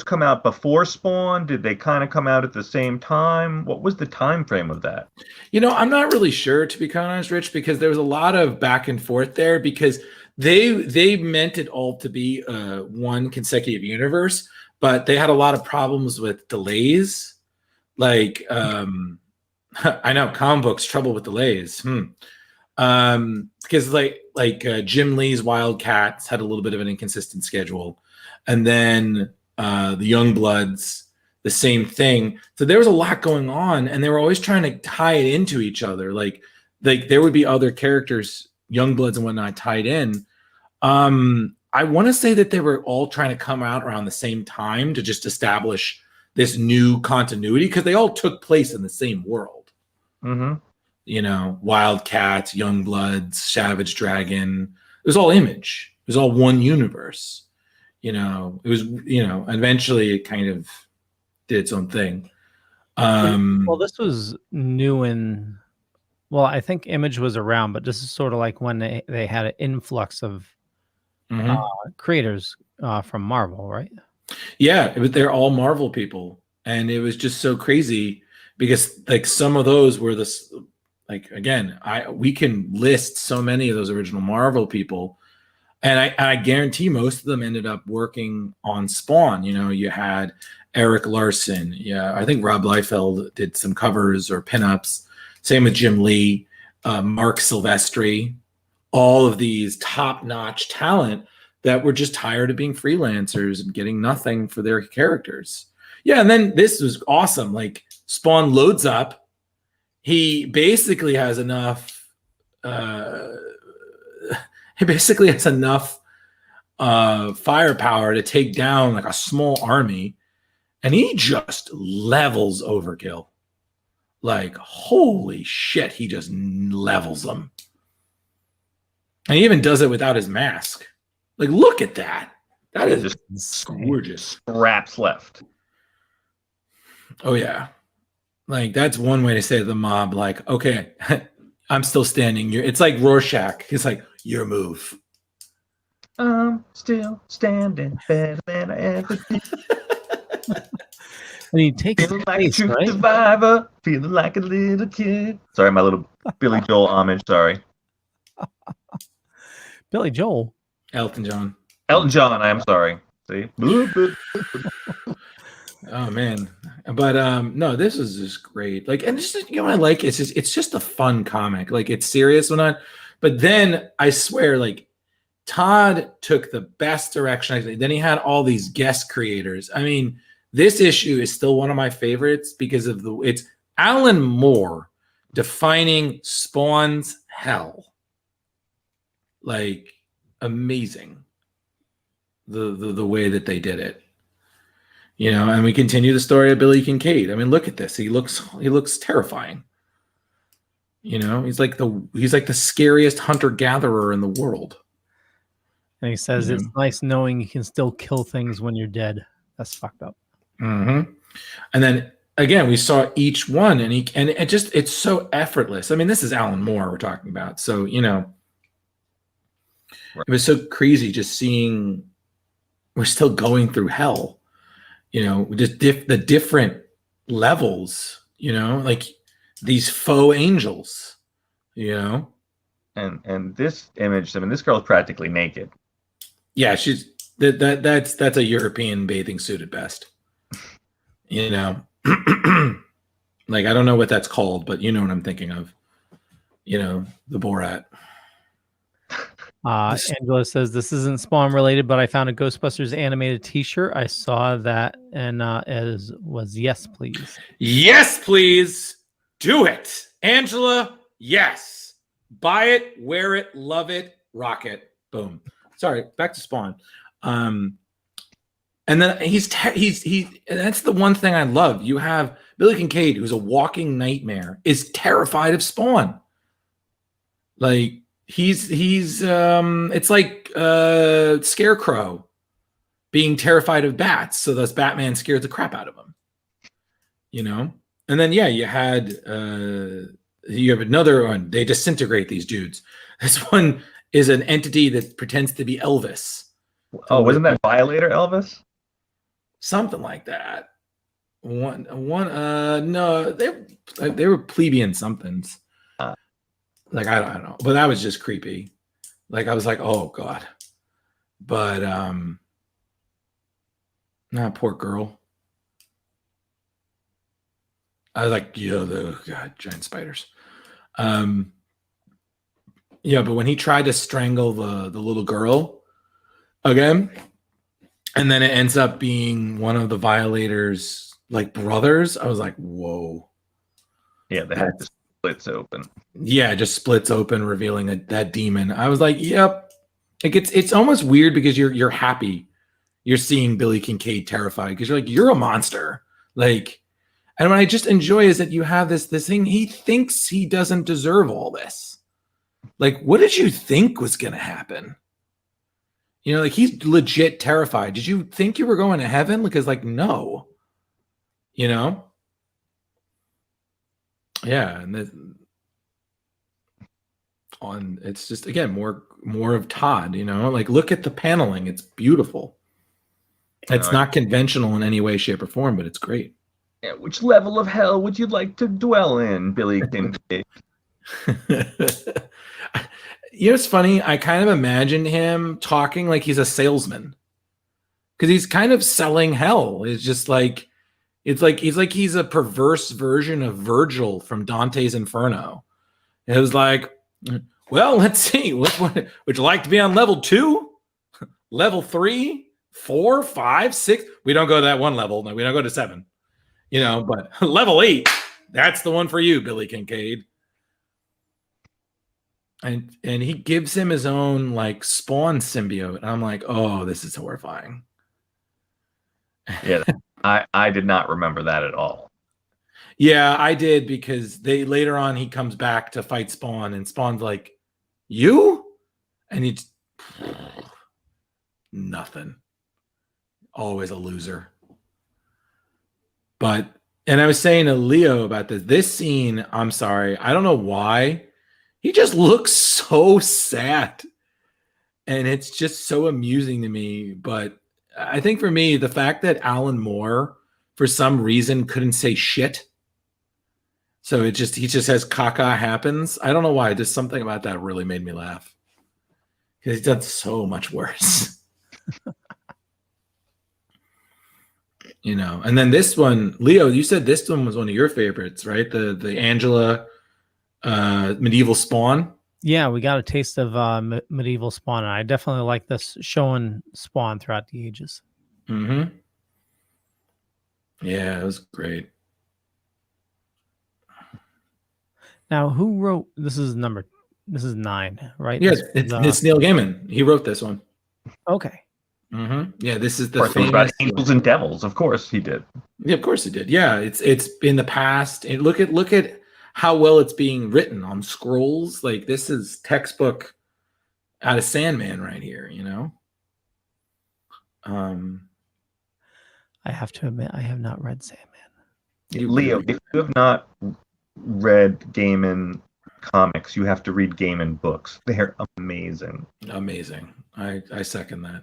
come out before Spawn? Did they kind of come out at the same time? What was the time frame of that? I'm not really sure, to be honest, Rich, because there was a lot of back and forth there because they meant it all to be one consecutive universe, but they had a lot of problems with delays. Like, I know comic books trouble with delays. Because like Jim Lee's Wildcats had a little bit of an inconsistent schedule, and then the Youngbloods, the same thing. So there was a lot going on, and they were always trying to tie it into each other. Like there would be other characters, Youngbloods and whatnot, tied in. I want to say that they were all trying to come out around the same time to just establish this new continuity because they all took place in the same world. Wildcats, Youngbloods, Savage Dragon. It was all Image. It was all one universe. It was, eventually it kind of did its own thing. Well, this was new I think Image was around, but this is sort of like when they had an influx of creators from Marvel, right? Yeah, they're all Marvel people. And it was just so crazy because like some of those were we can list so many of those original Marvel people. And I guarantee most of them ended up working on Spawn. You had Eric Larson. Yeah, I think Rob Liefeld did some covers or pinups. Same with Jim Lee, Mark Silvestri, all of these top-notch talent that were just tired of being freelancers and getting nothing for their characters. Yeah, and then this was awesome. Like Spawn loads up. He basically has enough firepower to take down like a small army, and he just levels Overkill. Like, holy shit, he just levels them. And he even does it without his mask. Like, look at that. That is just gorgeous. Scraps left. Oh, yeah. Like, that's one way to say to the mob, like, okay, I'm still standing. It's like Rorschach. It's like, your move. I'm still standing better than I ever did. And he takes feeling like a true survivor, feeling like a little kid. Sorry, my little Billy Joel homage. Sorry. Billy Joel. Elton John. Elton John, I am sorry. See? Oh man. But no, this is just great. Like, and just what I like it's just a fun comic. Like it's serious or not. But then I swear, like Todd took the best direction. Then he had all these guest creators. I mean, this issue is still one of my favorites because of it's Alan Moore defining Spawn's hell. Like amazing. The way that they did it. And we continue the story of Billy Kincaid. I mean, look at this. He looks terrifying. He's like the scariest hunter-gatherer in the world. And he says it's nice knowing you can still kill things when you're dead. That's fucked up. Mm-hmm. And then again, we saw each one, and it's so effortless. I mean, this is Alan Moore we're talking about, so It was so crazy just seeing we're still going through hell. Just the different levels. Like these faux angels. And this image. I mean, this girl's practically naked. Yeah, she's that's a European bathing suit at best. Like I don't know what that's called, but you know what I'm thinking of. The Borat. Angela says this isn't Spawn related, but I found a Ghostbusters animated T-shirt. I saw that and was yes, please. Yes, please. Do it. Angela, yes. Buy it, wear it, love it, rock it. Boom. Sorry, back to Spawn. And then that's the one thing I love. You have Billy Kincaid, who's a walking nightmare, is terrified of Spawn. Like he's it's like Scarecrow being terrified of bats, so thus Batman scared the crap out of him. You know? And then you had you have another one. They disintegrate these dudes. This one is an entity that pretends to be Elvis. Oh, wasn't that Violator Elvis? Something like that. No, they were plebeian somethings. Like I don't know, but that was just creepy. Like I was like, oh god. But poor girl. I was like, god, giant spiders. But when he tried to strangle the little girl again, and then it ends up being one of the Violators' like brothers, I was like, whoa. Yeah, the head just splits open. Yeah, it just splits open, revealing that demon. I was like, yep. Like it's almost weird because you're happy. You're seeing Billy Kincaid terrified because you're like, you're a monster. Like, and what I just enjoy is that you have this thing. He thinks he doesn't deserve all this. Like, what did you think was gonna happen? You know, like he's legit terrified. Did you think you were going to heaven? Because like, no. You know? Yeah, and it's just again more of Todd, you know, like look at the paneling, it's beautiful. It's not conventional in any way, shape, or form, but it's great. Yeah, which level of hell would you like to dwell in, Billy Kincaid? You know, it's funny. I kind of imagine him talking like he's a salesman because he's kind of selling hell. It's just like he's a perverse version of Virgil from Dante's Inferno. It was like, well, let's see. Would you like to be on level 2, level 3, 4, 5, 6? We don't go to that one level. No, we don't go to 7. You know, but level 8, that's the one for you, Billy Kincaid. And he gives him his own like Spawn symbiote. And I'm like, oh, this is horrifying. Yeah, I did not remember that at all. Yeah, I did because later on he comes back to fight Spawn, and Spawn's like, you? And he's nothing. Always a loser. And I was saying to Leo about this scene, I'm sorry, I don't know why. He just looks so sad. And it's just so amusing to me. But I think for me, the fact that Alan Moore, for some reason, couldn't say shit. So he just says caca happens. I don't know why. Just something about that really made me laugh. Because he's done so much worse. You know, and then this one, Leo, you said this one was one of your favorites, right? The Angela medieval Spawn. Yeah, we got a taste of medieval Spawn, and I definitely like this showing Spawn throughout the ages. Mm-hmm. Yeah, it was great. Now, who wrote this? Is 9, right? Yes, it's Neil Gaiman. He wrote this one. Okay. Mm-hmm. Yeah, this is the thing about Angels and Devils. Of course, he did. Yeah, of course he did. Yeah, it's in the past. And look at how well it's being written on scrolls. Like this is textbook out of Sandman right here. You know. I have to admit, I have not read Sandman. Leo, if you have not read Gaiman comics, you have to read Gaiman books. They're amazing. Amazing. I second that.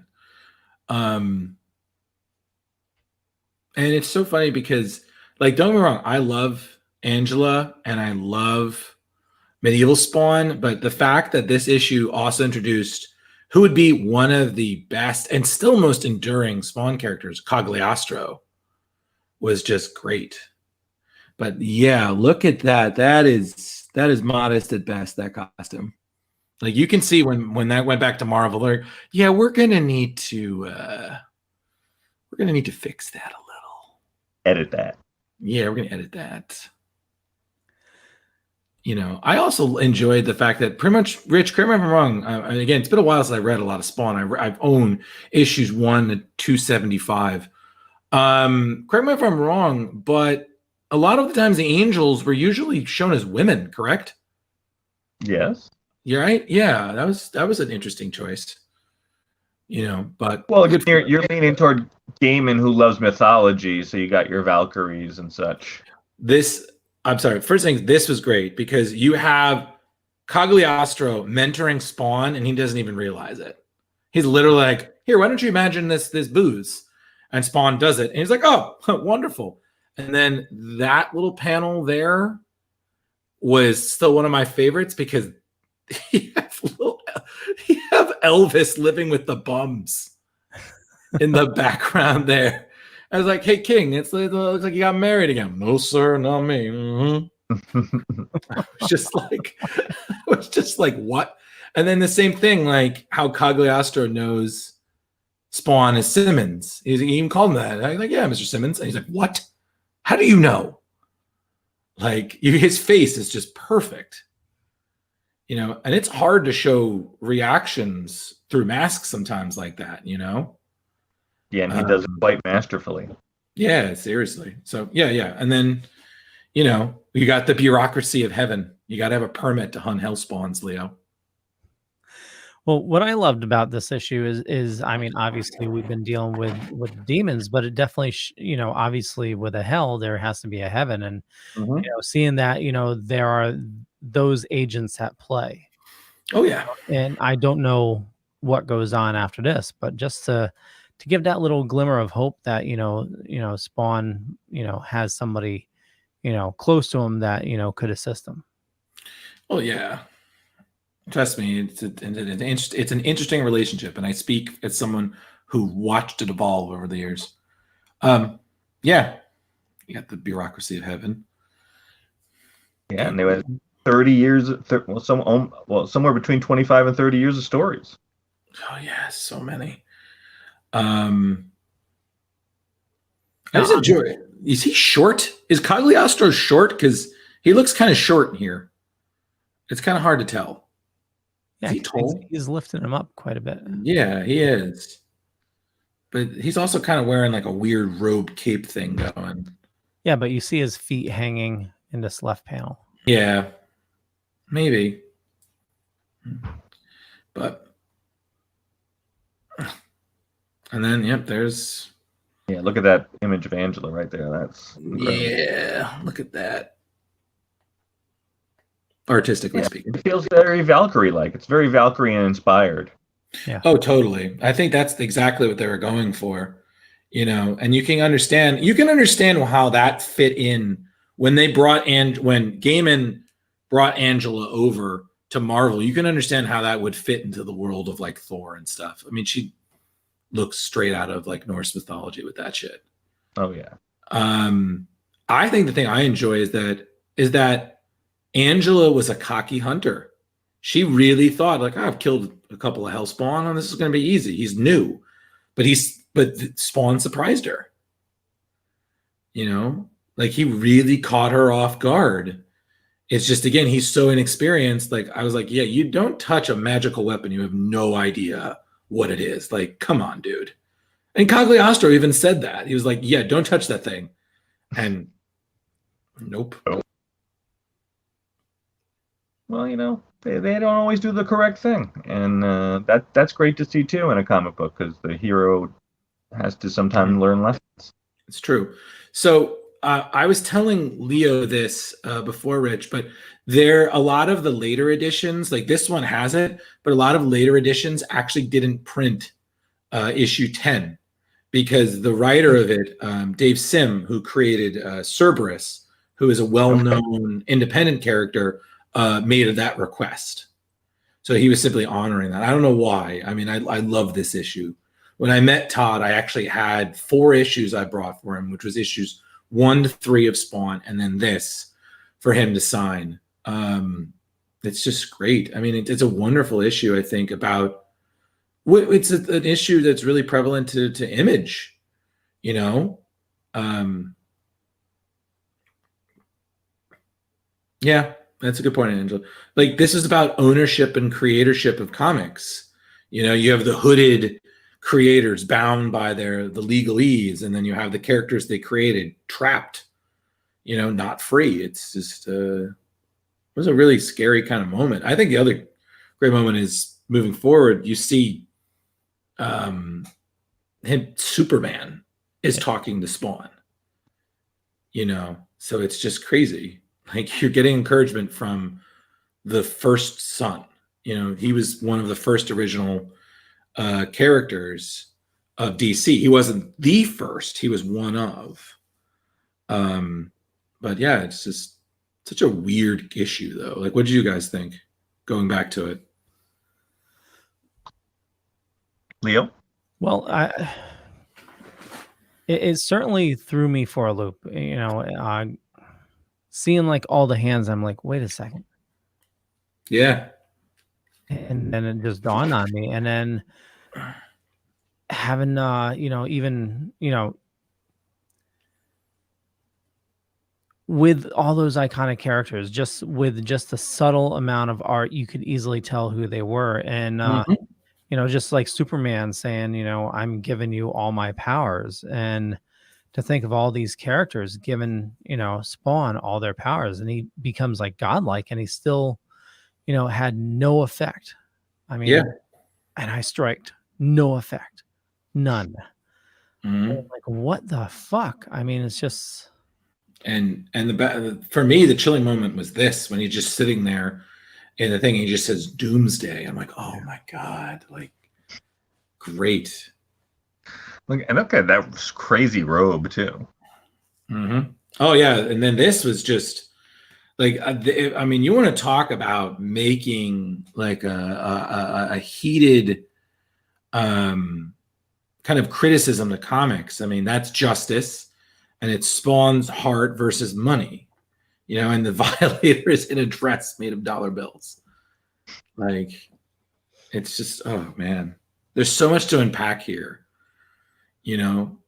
And it's so funny because, like, don't get me wrong, I love Angela and I love Medieval Spawn, but the fact that this issue also introduced who would be one of the best and still most enduring Spawn characters, Cagliostro, was just great. But yeah, look at that. That is modest at best, that costume. Like you can see when that went back to Marvel, they're like, yeah, we're gonna need to fix that a little. Edit that. Yeah, we're gonna edit that. I also enjoyed the fact that pretty much, Rich, correct me if I'm wrong. Again, it's been a while since I read a lot of Spawn. I've owned issues 1 to 275. Correct me if I'm wrong, but a lot of the times the angels were usually shown as women, correct? Yes. You're right. Yeah, that was an interesting choice. But well, you're leaning toward Gaiman, who loves mythology, so you got your Valkyries and such. I'm sorry. First thing, this was great because you have Cagliostro mentoring Spawn, and he doesn't even realize it. He's literally like, "Here, why don't you imagine this booze?" And Spawn does it, and he's like, "Oh, wonderful!" And then that little panel there was still one of my favorites because you have Elvis living with the bums in the background there. I was like, "Hey, King, it looks like you got married again." "No, sir, not me." I was just like, what? And then the same thing, like how Cagliostro knows Spawn is Simmons. He even called him that. I'm like, "Yeah, Mr. Simmons." And he's like, "What? How do you know?" Like his face is just perfect. And it's hard to show reactions through masks sometimes like that, Yeah, and he does it quite masterfully. Yeah, seriously. So yeah. And then, you got the bureaucracy of heaven. You got to have a permit to hunt hellspawns, Leo. Well, what I loved about this issue is I mean, obviously we've been dealing with demons, but it definitely, obviously with a hell, there has to be a heaven. And, seeing that, there are those agents at play. Oh yeah. And I don't know what goes on after this, but just to give that little glimmer of hope that, Spawn, has somebody, close to him that, could assist him. Oh yeah. Trust me, it's an interesting relationship, and I speak as someone who watched it evolve over the years. Yeah, you got the bureaucracy of heaven. Yeah, and they had 30 years, somewhere between 25 and 30 years of stories. Oh yeah, so many. I just enjoy it. Is he short? Is Cagliostro short? Because he looks kind of short here. It's kind of hard to tell. Yeah, is he tall? He's lifting him up quite a bit. Yeah, he is. But he's also kind of wearing like a weird robe cape thing going. Yeah, but you see his feet hanging in this left panel. Yeah, maybe. But, and then, yep, there's. Yeah, look at that image of Angela right there. That's incredible. Yeah, look at that. Artistically speaking, it feels very Valkyrie-like. It's very Valkyrie-inspired. Yeah. Oh, totally. I think that's exactly what they were going for. And you can understand how that fit in when they when Gaiman brought Angela over to Marvel. You can understand how that would fit into the world of like Thor and stuff. I mean, she looks straight out of like Norse mythology with that shit. Oh yeah. I think the thing I enjoy is that Angela was a cocky hunter. She really thought like, I've killed a couple of Hellspawn and this is going to be easy. He's new, but Spawn surprised her. Like he really caught her off guard. It's just, again, he's so inexperienced. Like I was like, yeah, you don't touch a magical weapon. You have no idea what it is. Like, come on, dude. And Cagliostro even said that. He was like, yeah, don't touch that thing. And nope. Well, they don't always do the correct thing, and that's great to see too in a comic book because the hero has to sometimes learn lessons. It's true. So I was telling Leo this before, Rich, but a lot of the later editions, like this one has it, but a lot of later editions actually didn't print issue 10 because the writer of it, Dave Sim, who created Cerberus, who is a well-known independent character, made that request. So he was simply honoring that. I don't know why. I mean, I love this issue. When I met Todd, I actually had 4 issues I brought for him, which was issues 1 to 3 of Spawn, and then this for him to sign. it's just great. I mean, it's a wonderful issue, I think, about it's an issue that's really prevalent to Image, you know? Yeah, that's a good point, Angela. Like, this is about ownership and creatorship of comics. You know, you have the hooded creators bound by the legalese, and then you have the characters they created trapped, you know, not free. It's just it was a really scary kind of moment. I think the other great moment is moving forward. You see Superman is talking to Spawn, you know, so it's just crazy. Like, you're getting encouragement from the first son. You know, he was one of the first original characters of DC. He wasn't the first, he was one of. But yeah, it's just such a weird issue, though. Like, what did you guys think going back to it? Leo? Well, it certainly threw me for a loop. You know, seeing like all the hands, I'm like, wait a second. Yeah. And then it just dawned on me. And then having, you know, even, you know, with all those iconic characters, just with just a subtle amount of art, you could easily tell who they were. And, you know, just like Superman saying, you know, I'm giving you all my powers. And to think of all these characters giving, you know, Spawn all their powers, and he becomes like godlike, and he still, you know, had no effect. I mean, yeah. And I striked no effect, none. Mm-hmm. Like, what the fuck? I mean, it's just. And for me, the chilling moment was this, when he's just sitting there in the thing, he just says Doomsday. I'm like, oh my God, like, great. Look, and look at that crazy robe too. Mm-hmm. Oh yeah, and then this was just like, I mean, you want to talk about making like a heated kind of criticism to comics. I mean, that's Justice, and it's Spawn's heart versus money, you know, and the Violator is in a dress made of dollar bills. Like, it's just, oh man, there's so much to unpack here. You know,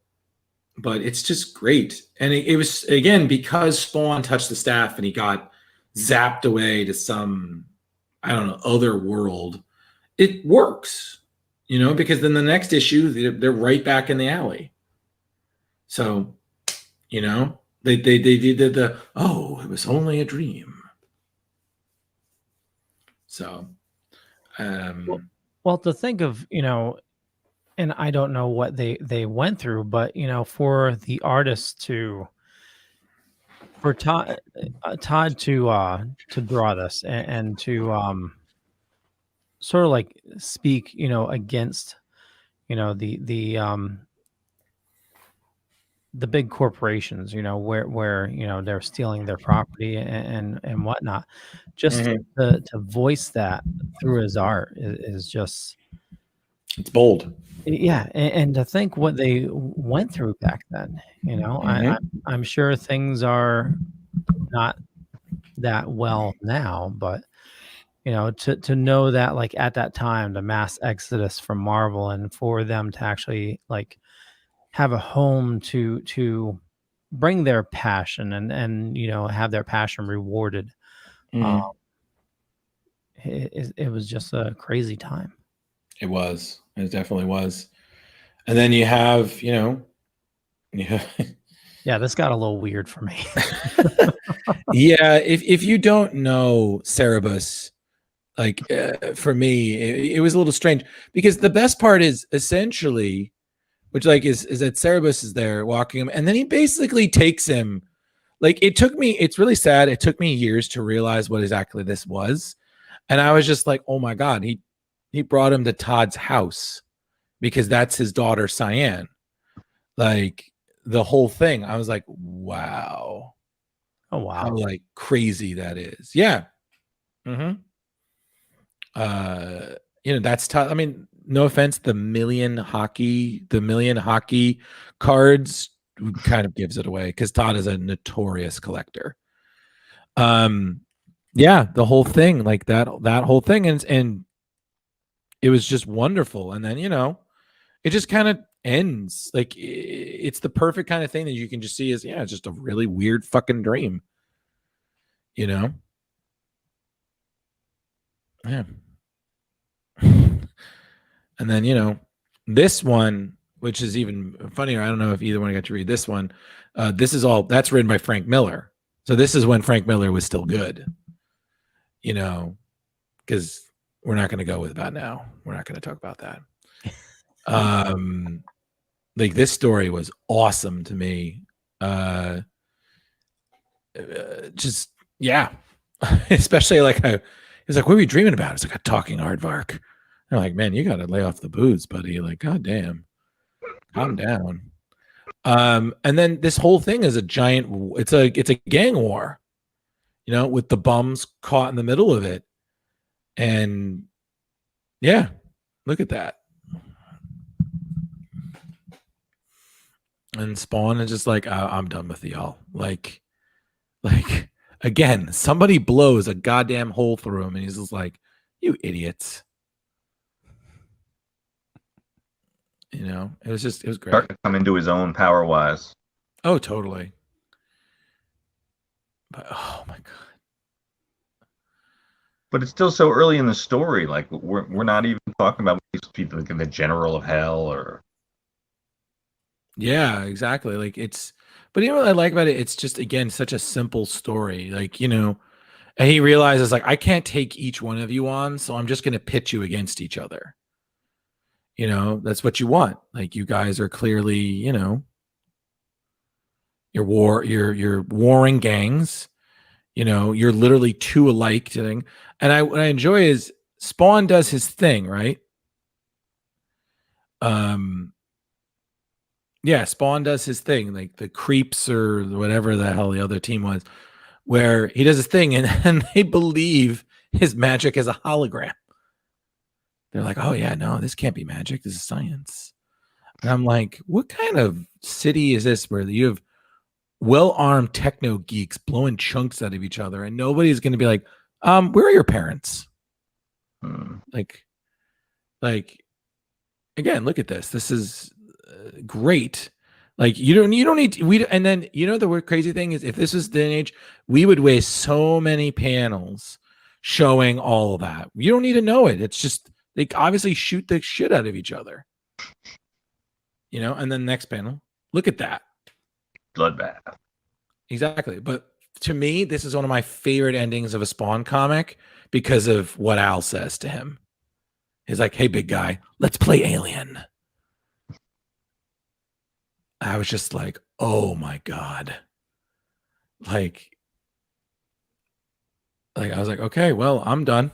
but it's just great. And it was, again, because Spawn touched the staff and he got zapped away to some, I don't know, other world. It works, you know, because then the next issue, they're right back in the alley. So, you know, they did the, oh, it was only a dream. So, well, to think of, you know, and I don't know what they went through, but, you know, for the artist for Todd to draw this and to sort of like speak, you know, against, you know, the big corporations, you know, where you know, they're stealing their property and whatnot, just to voice that through his art is just, it's bold. Yeah, and to think what they went through back then, you know, I'm sure things are not that well now, but, you know, to know that, like, at that time, the mass exodus from Marvel, and for them to actually like have a home to bring their passion and you know, have their passion rewarded. It was just a crazy time. It was. It definitely was. And then you have, you know, yeah, this got a little weird for me. Yeah, if you don't know Cerebus, like for me, it was a little strange, because the best part is essentially, which like is that Cerebus is there walking him, and then he basically takes him. Like, it's really sad. It took me years to realize what exactly this was. And I was just like, oh my God, he brought him to Todd's house because that's his daughter, Cyan. Like, the whole thing, I was like, wow. Oh, wow. How like crazy that is. Yeah. You know, that's tough. I mean, no offense, the million hockey cards kind of gives it away, because Todd is a notorious collector. Yeah, the whole thing, like that whole thing, and it was just wonderful. And then it just kind of ends. Like it's the perfect kind of thing that you can just see as it's just a really weird fucking dream. Yeah. And then this one, which is even funnier. I don't know if either one got to read this one. That's written by Frank Miller. So this is when Frank Miller was still good. Because we're not going to go with that now. We're not going to talk about that. Like this story was awesome to me. Especially like he was like, what were you dreaming about? It's like a talking aardvark. I'm like, man, you got to lay off the booze, buddy. Like, goddamn, calm down. And then this whole thing is a giant. It's a gang war, with the bums caught in the middle of it. And yeah, look at that. And Spawn is just like, I'm done with y'all. Like again, somebody blows a goddamn hole through him, and he's just like, you idiots. It was great. Start to come into his own power wise. Oh, totally. But oh my god. But it's still so early in the story. Like we're not even talking about these people like in the general of hell or. Yeah, exactly. Like but what I like about it? It's just again such a simple story. Like and he realizes like I can't take each one of you on, so I'm just going to pit you against each other. That's what you want. Like you guys are clearly, you're warring gangs. You're literally two alike thing. And what I enjoy is Spawn does his thing, right? Yeah, Spawn does his thing, like the creeps or whatever the hell the other team was, where he does his thing and they believe his magic is a hologram. They're like, oh yeah, no, this can't be magic. This is science. And I'm like, what kind of city is this where you have well-armed techno geeks blowing chunks out of each other and nobody's going to be like, where are your parents? Like again, look at this. This is great. Like you don't need and then the crazy thing is if this was the age, we would waste so many panels showing all of that. You don't need to know it. It's just they obviously shoot the shit out of each other. And then next panel, look at that. Bloodbath. Exactly. But to me, this is one of my favorite endings of a Spawn comic because of what Al says to him. He's like, hey, big guy, let's play Alien. I was just like, oh my God. Like I was like, okay, well, I'm done.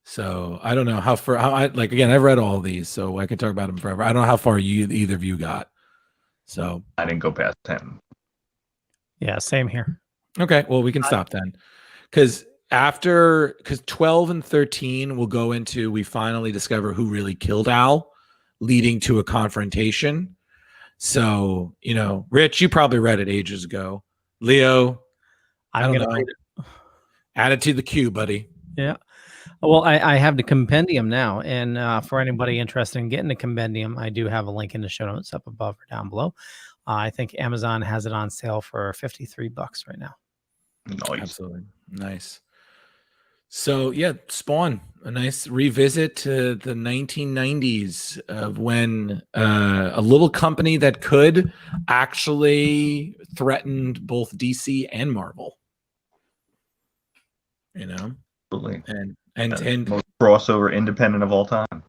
So I don't know how again, I've read all of these, so I can talk about them forever. I don't know how far either of you got. So I didn't go past 10. Yeah, same here. Okay, well, we can stop then. Because 12 and 13 will go into we finally discover who really killed Al, leading to a confrontation. So, Rich, you probably read it ages ago. Leo, I don't know. Add it to the queue, buddy. Yeah. Well, I have the compendium now, and for anybody interested in getting the compendium, I do have a link in the show notes up above or down below. I think Amazon has it on sale for $53 right now. Nice. Absolutely. Nice. So, yeah, Spawn, a nice revisit to the 1990s of when a little company that could actually threatened both DC and Marvel. Absolutely. And most crossover independent of all time.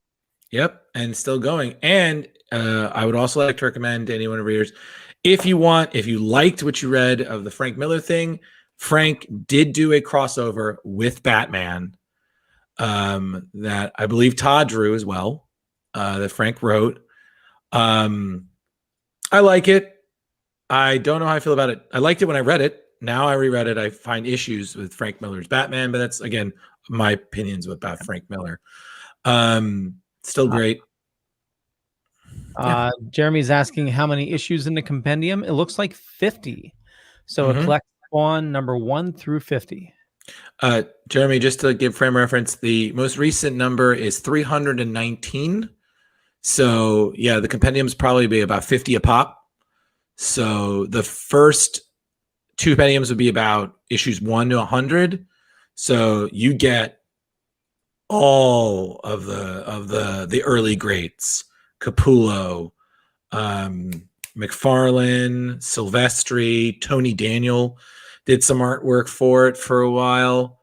Yep, and still going. And I would also like to recommend to anyone of readers, if you liked what you read of the Frank Miller thing, Frank did do a crossover with Batman that I believe Todd drew as well, that Frank wrote. I like it. I don't know how I feel about it. I liked it when I read it. Now I reread it. I find issues with Frank Miller's Batman, but that's, again, my opinions about Frank Miller. Still great. Jeremy's asking how many issues in the compendium. It looks like 50. So it collects Spawn number 1 through 50. Jeremy, just to give frame reference, the most recent number is 319. So yeah, the compendiums probably be about 50 a pop. So the first two compendiums would be about issues 1 to 100. So you get all of the early greats: Capullo, McFarlane, Silvestri, Tony Daniel did some artwork for it for a while.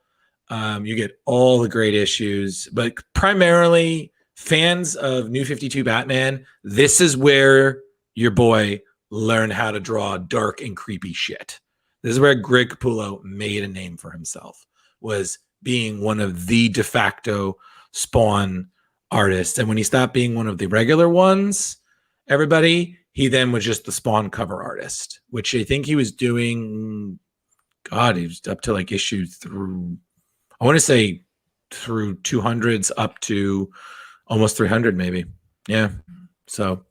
You get all the great issues, but primarily fans of New 52 Batman, this is where your boy learned how to draw dark and creepy shit. This is where Greg Capullo made a name for himself, was being one of the de facto Spawn artists. And when he stopped being one of the regular ones, everybody, he then was just the Spawn cover artist, which I think he was doing, God, he was up to like issue through, I want to say through 200s up to almost 300 maybe. Yeah. So,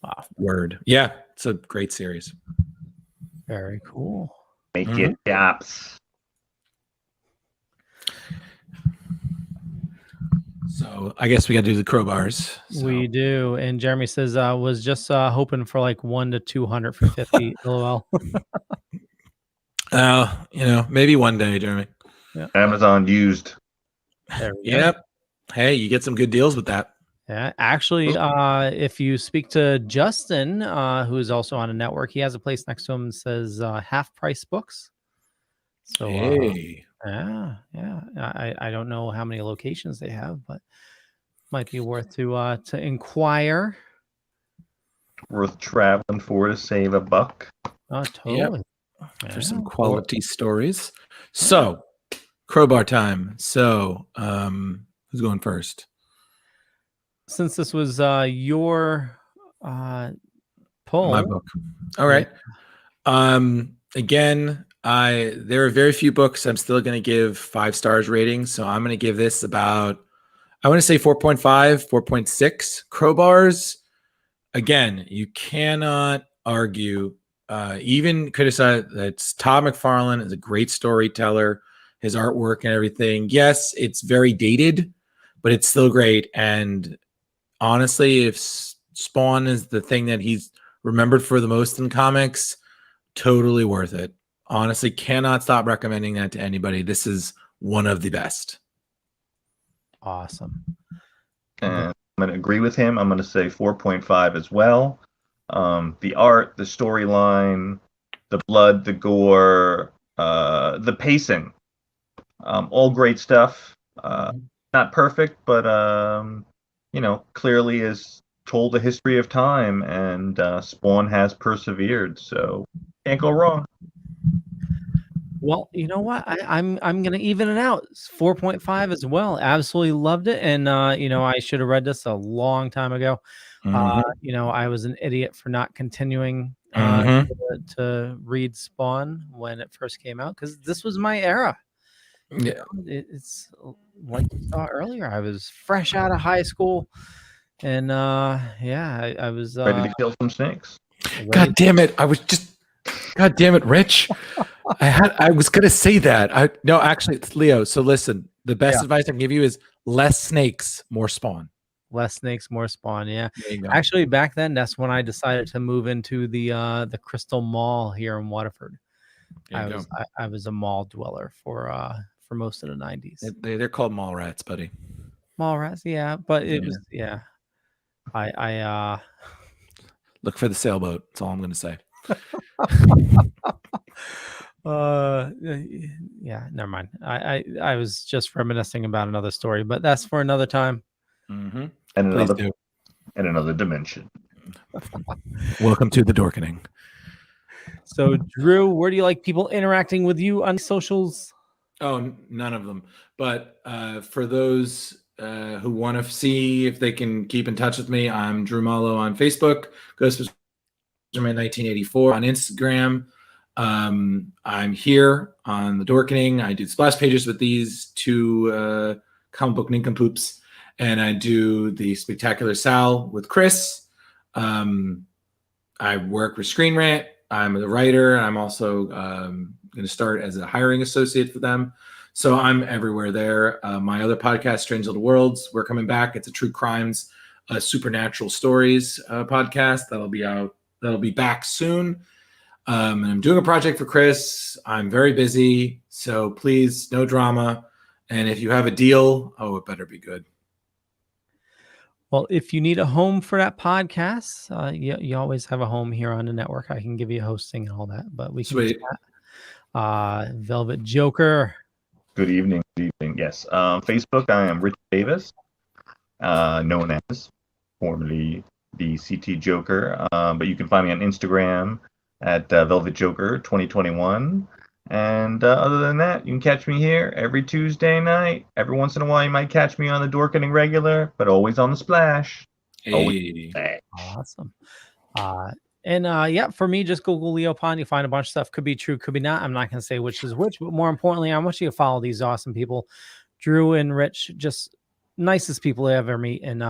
wow. Word. Yeah. It's a great series. Very cool. Make it gaps. So I guess we got to do the crowbars. So. We do. And Jeremy says, was just hoping for like 1 to 200 for 50. LOL. Maybe one day, Jeremy. Yeah. Amazon used. Yep. Hey, you get some good deals with that. Yeah, actually, if you speak to Justin, who is also on a network, he has a place next to him that says half price books. So, hey. I don't know how many locations they have, but might be worth to inquire. Worth traveling for to save a buck. Oh, totally. Yep. For some quality stories. So, crowbar time. So, who's going first? Since this was your poll. My book. All right. Again, there are very few books I'm still going to give 5 stars ratings. So I'm going to give this about, I want to say 4.5, 4.6. Crowbars. Again, you cannot argue, even criticize that TODD McFARLANE is a great storyteller, his artwork and everything. Yes, it's very dated, but it's still great. And honestly, if Spawn is the thing that he's remembered for the most in comics, totally worth it. Honestly, cannot stop recommending that to anybody. This is one of the best. Awesome. And I'm going to agree with him. I'm going to say 4.5 as well. The art, the storyline, the blood, the gore, the pacing, all great stuff. Not perfect, but clearly is told the history of time, and Spawn has persevered. So can't go wrong. Well, you know what? I'm gonna even it out. It's 4.5 as well. Absolutely loved it, and I should have read this a long time ago. I was an idiot for not continuing to read Spawn when it first came out, because this was my era. Yeah, it's like you saw earlier. I was fresh out of high school, and I was ready to kill some snakes. God damn it! God damn it, Rich. I was gonna say that. No, actually, it's Leo. So listen, the best advice I can give you is less snakes, more Spawn. Less snakes, more Spawn. Yeah. Actually, back then, that's when I decided to move into the Crystal Mall here in Waterford. I was a mall dweller for most of the 90s. They're called mall rats, buddy. Mall rats, yeah. But it was I look for the sailboat. That's all I'm gonna say. Never mind. I was just reminiscing about another story, but that's for another time. And another dimension. Welcome to the Dorkening. So, Drew, where do you like people interacting with you on socials? Oh, none of them. But for those who want to see if they can keep in touch with me, I'm Drew Malo on Facebook, Ghostbusters 1984 on Instagram. I'm here on the Dorkening. I do splash pages with these 2 comic book nincompoops, and I do the Spectacular Sal with Chris. I work with Screen Rant. I'm the writer. I'm also going to start as a hiring associate for them. So I'm everywhere there. My other podcast, Strange Little Worlds, we're coming back. It's a true crimes, supernatural stories podcast that'll be out. That'll be back soon. And I'm doing a project for Chris. I'm very busy, so please, no drama. And if you have a deal, it better be good. Well, if you need a home for that podcast, you always have a home here on the network. I can give you hosting and all that, but we can Sweet. chat. Velvet Joker. Good evening. Good evening. Yes. Facebook, I am Rich Davis, known as formerly the CT Joker. But you can find me on Instagram at Velvet Joker 2021. And other than that, you can catch me here every Tuesday night. Every once in a while, you might catch me on the Dorkening regular, but always on the Splash. Hey. Awesome. Yeah, for me, just Google Leo Pond. You find a bunch of stuff. Could be true, could be not. I'm not going to say which is which, but more importantly, I want you to follow these awesome people. Drew and Rich, just nicest people I ever meet. And,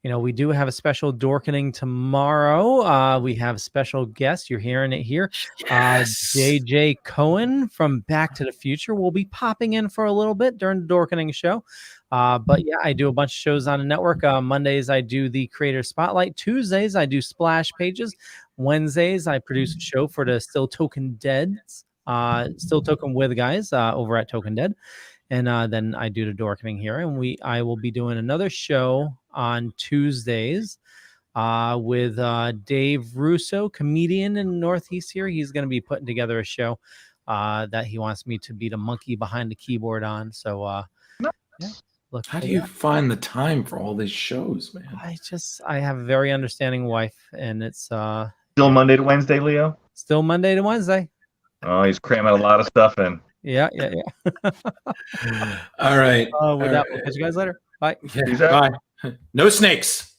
we do have a special Dorkening tomorrow. We have special guests. You're hearing it here. Yes. JJ Cohen from Back to the Future will be popping in for a little bit during the Dorkening show. But yeah, I do a bunch of shows on the network. Mondays, I do the Creator Spotlight. Tuesdays, I do Splash Pages. Wednesdays, I produce a show for the Still Token Deads. Still Token with guys over at Token Dead. And then I do the Dorkening here. And I will be doing another show on Tuesdays with Dave Russo, comedian in the Northeast here. He's going to be putting together a show that he wants me to be the monkey behind the keyboard on. So yeah. Look, how do you find the time for all these shows, man? I have a very understanding wife, and it's still Monday to Wednesday, Leo? Still Monday to Wednesday. Oh, he's cramming a lot of stuff in. Yeah. All right. With that, we'll catch you guys later. Bye. Yeah, bye. No snakes.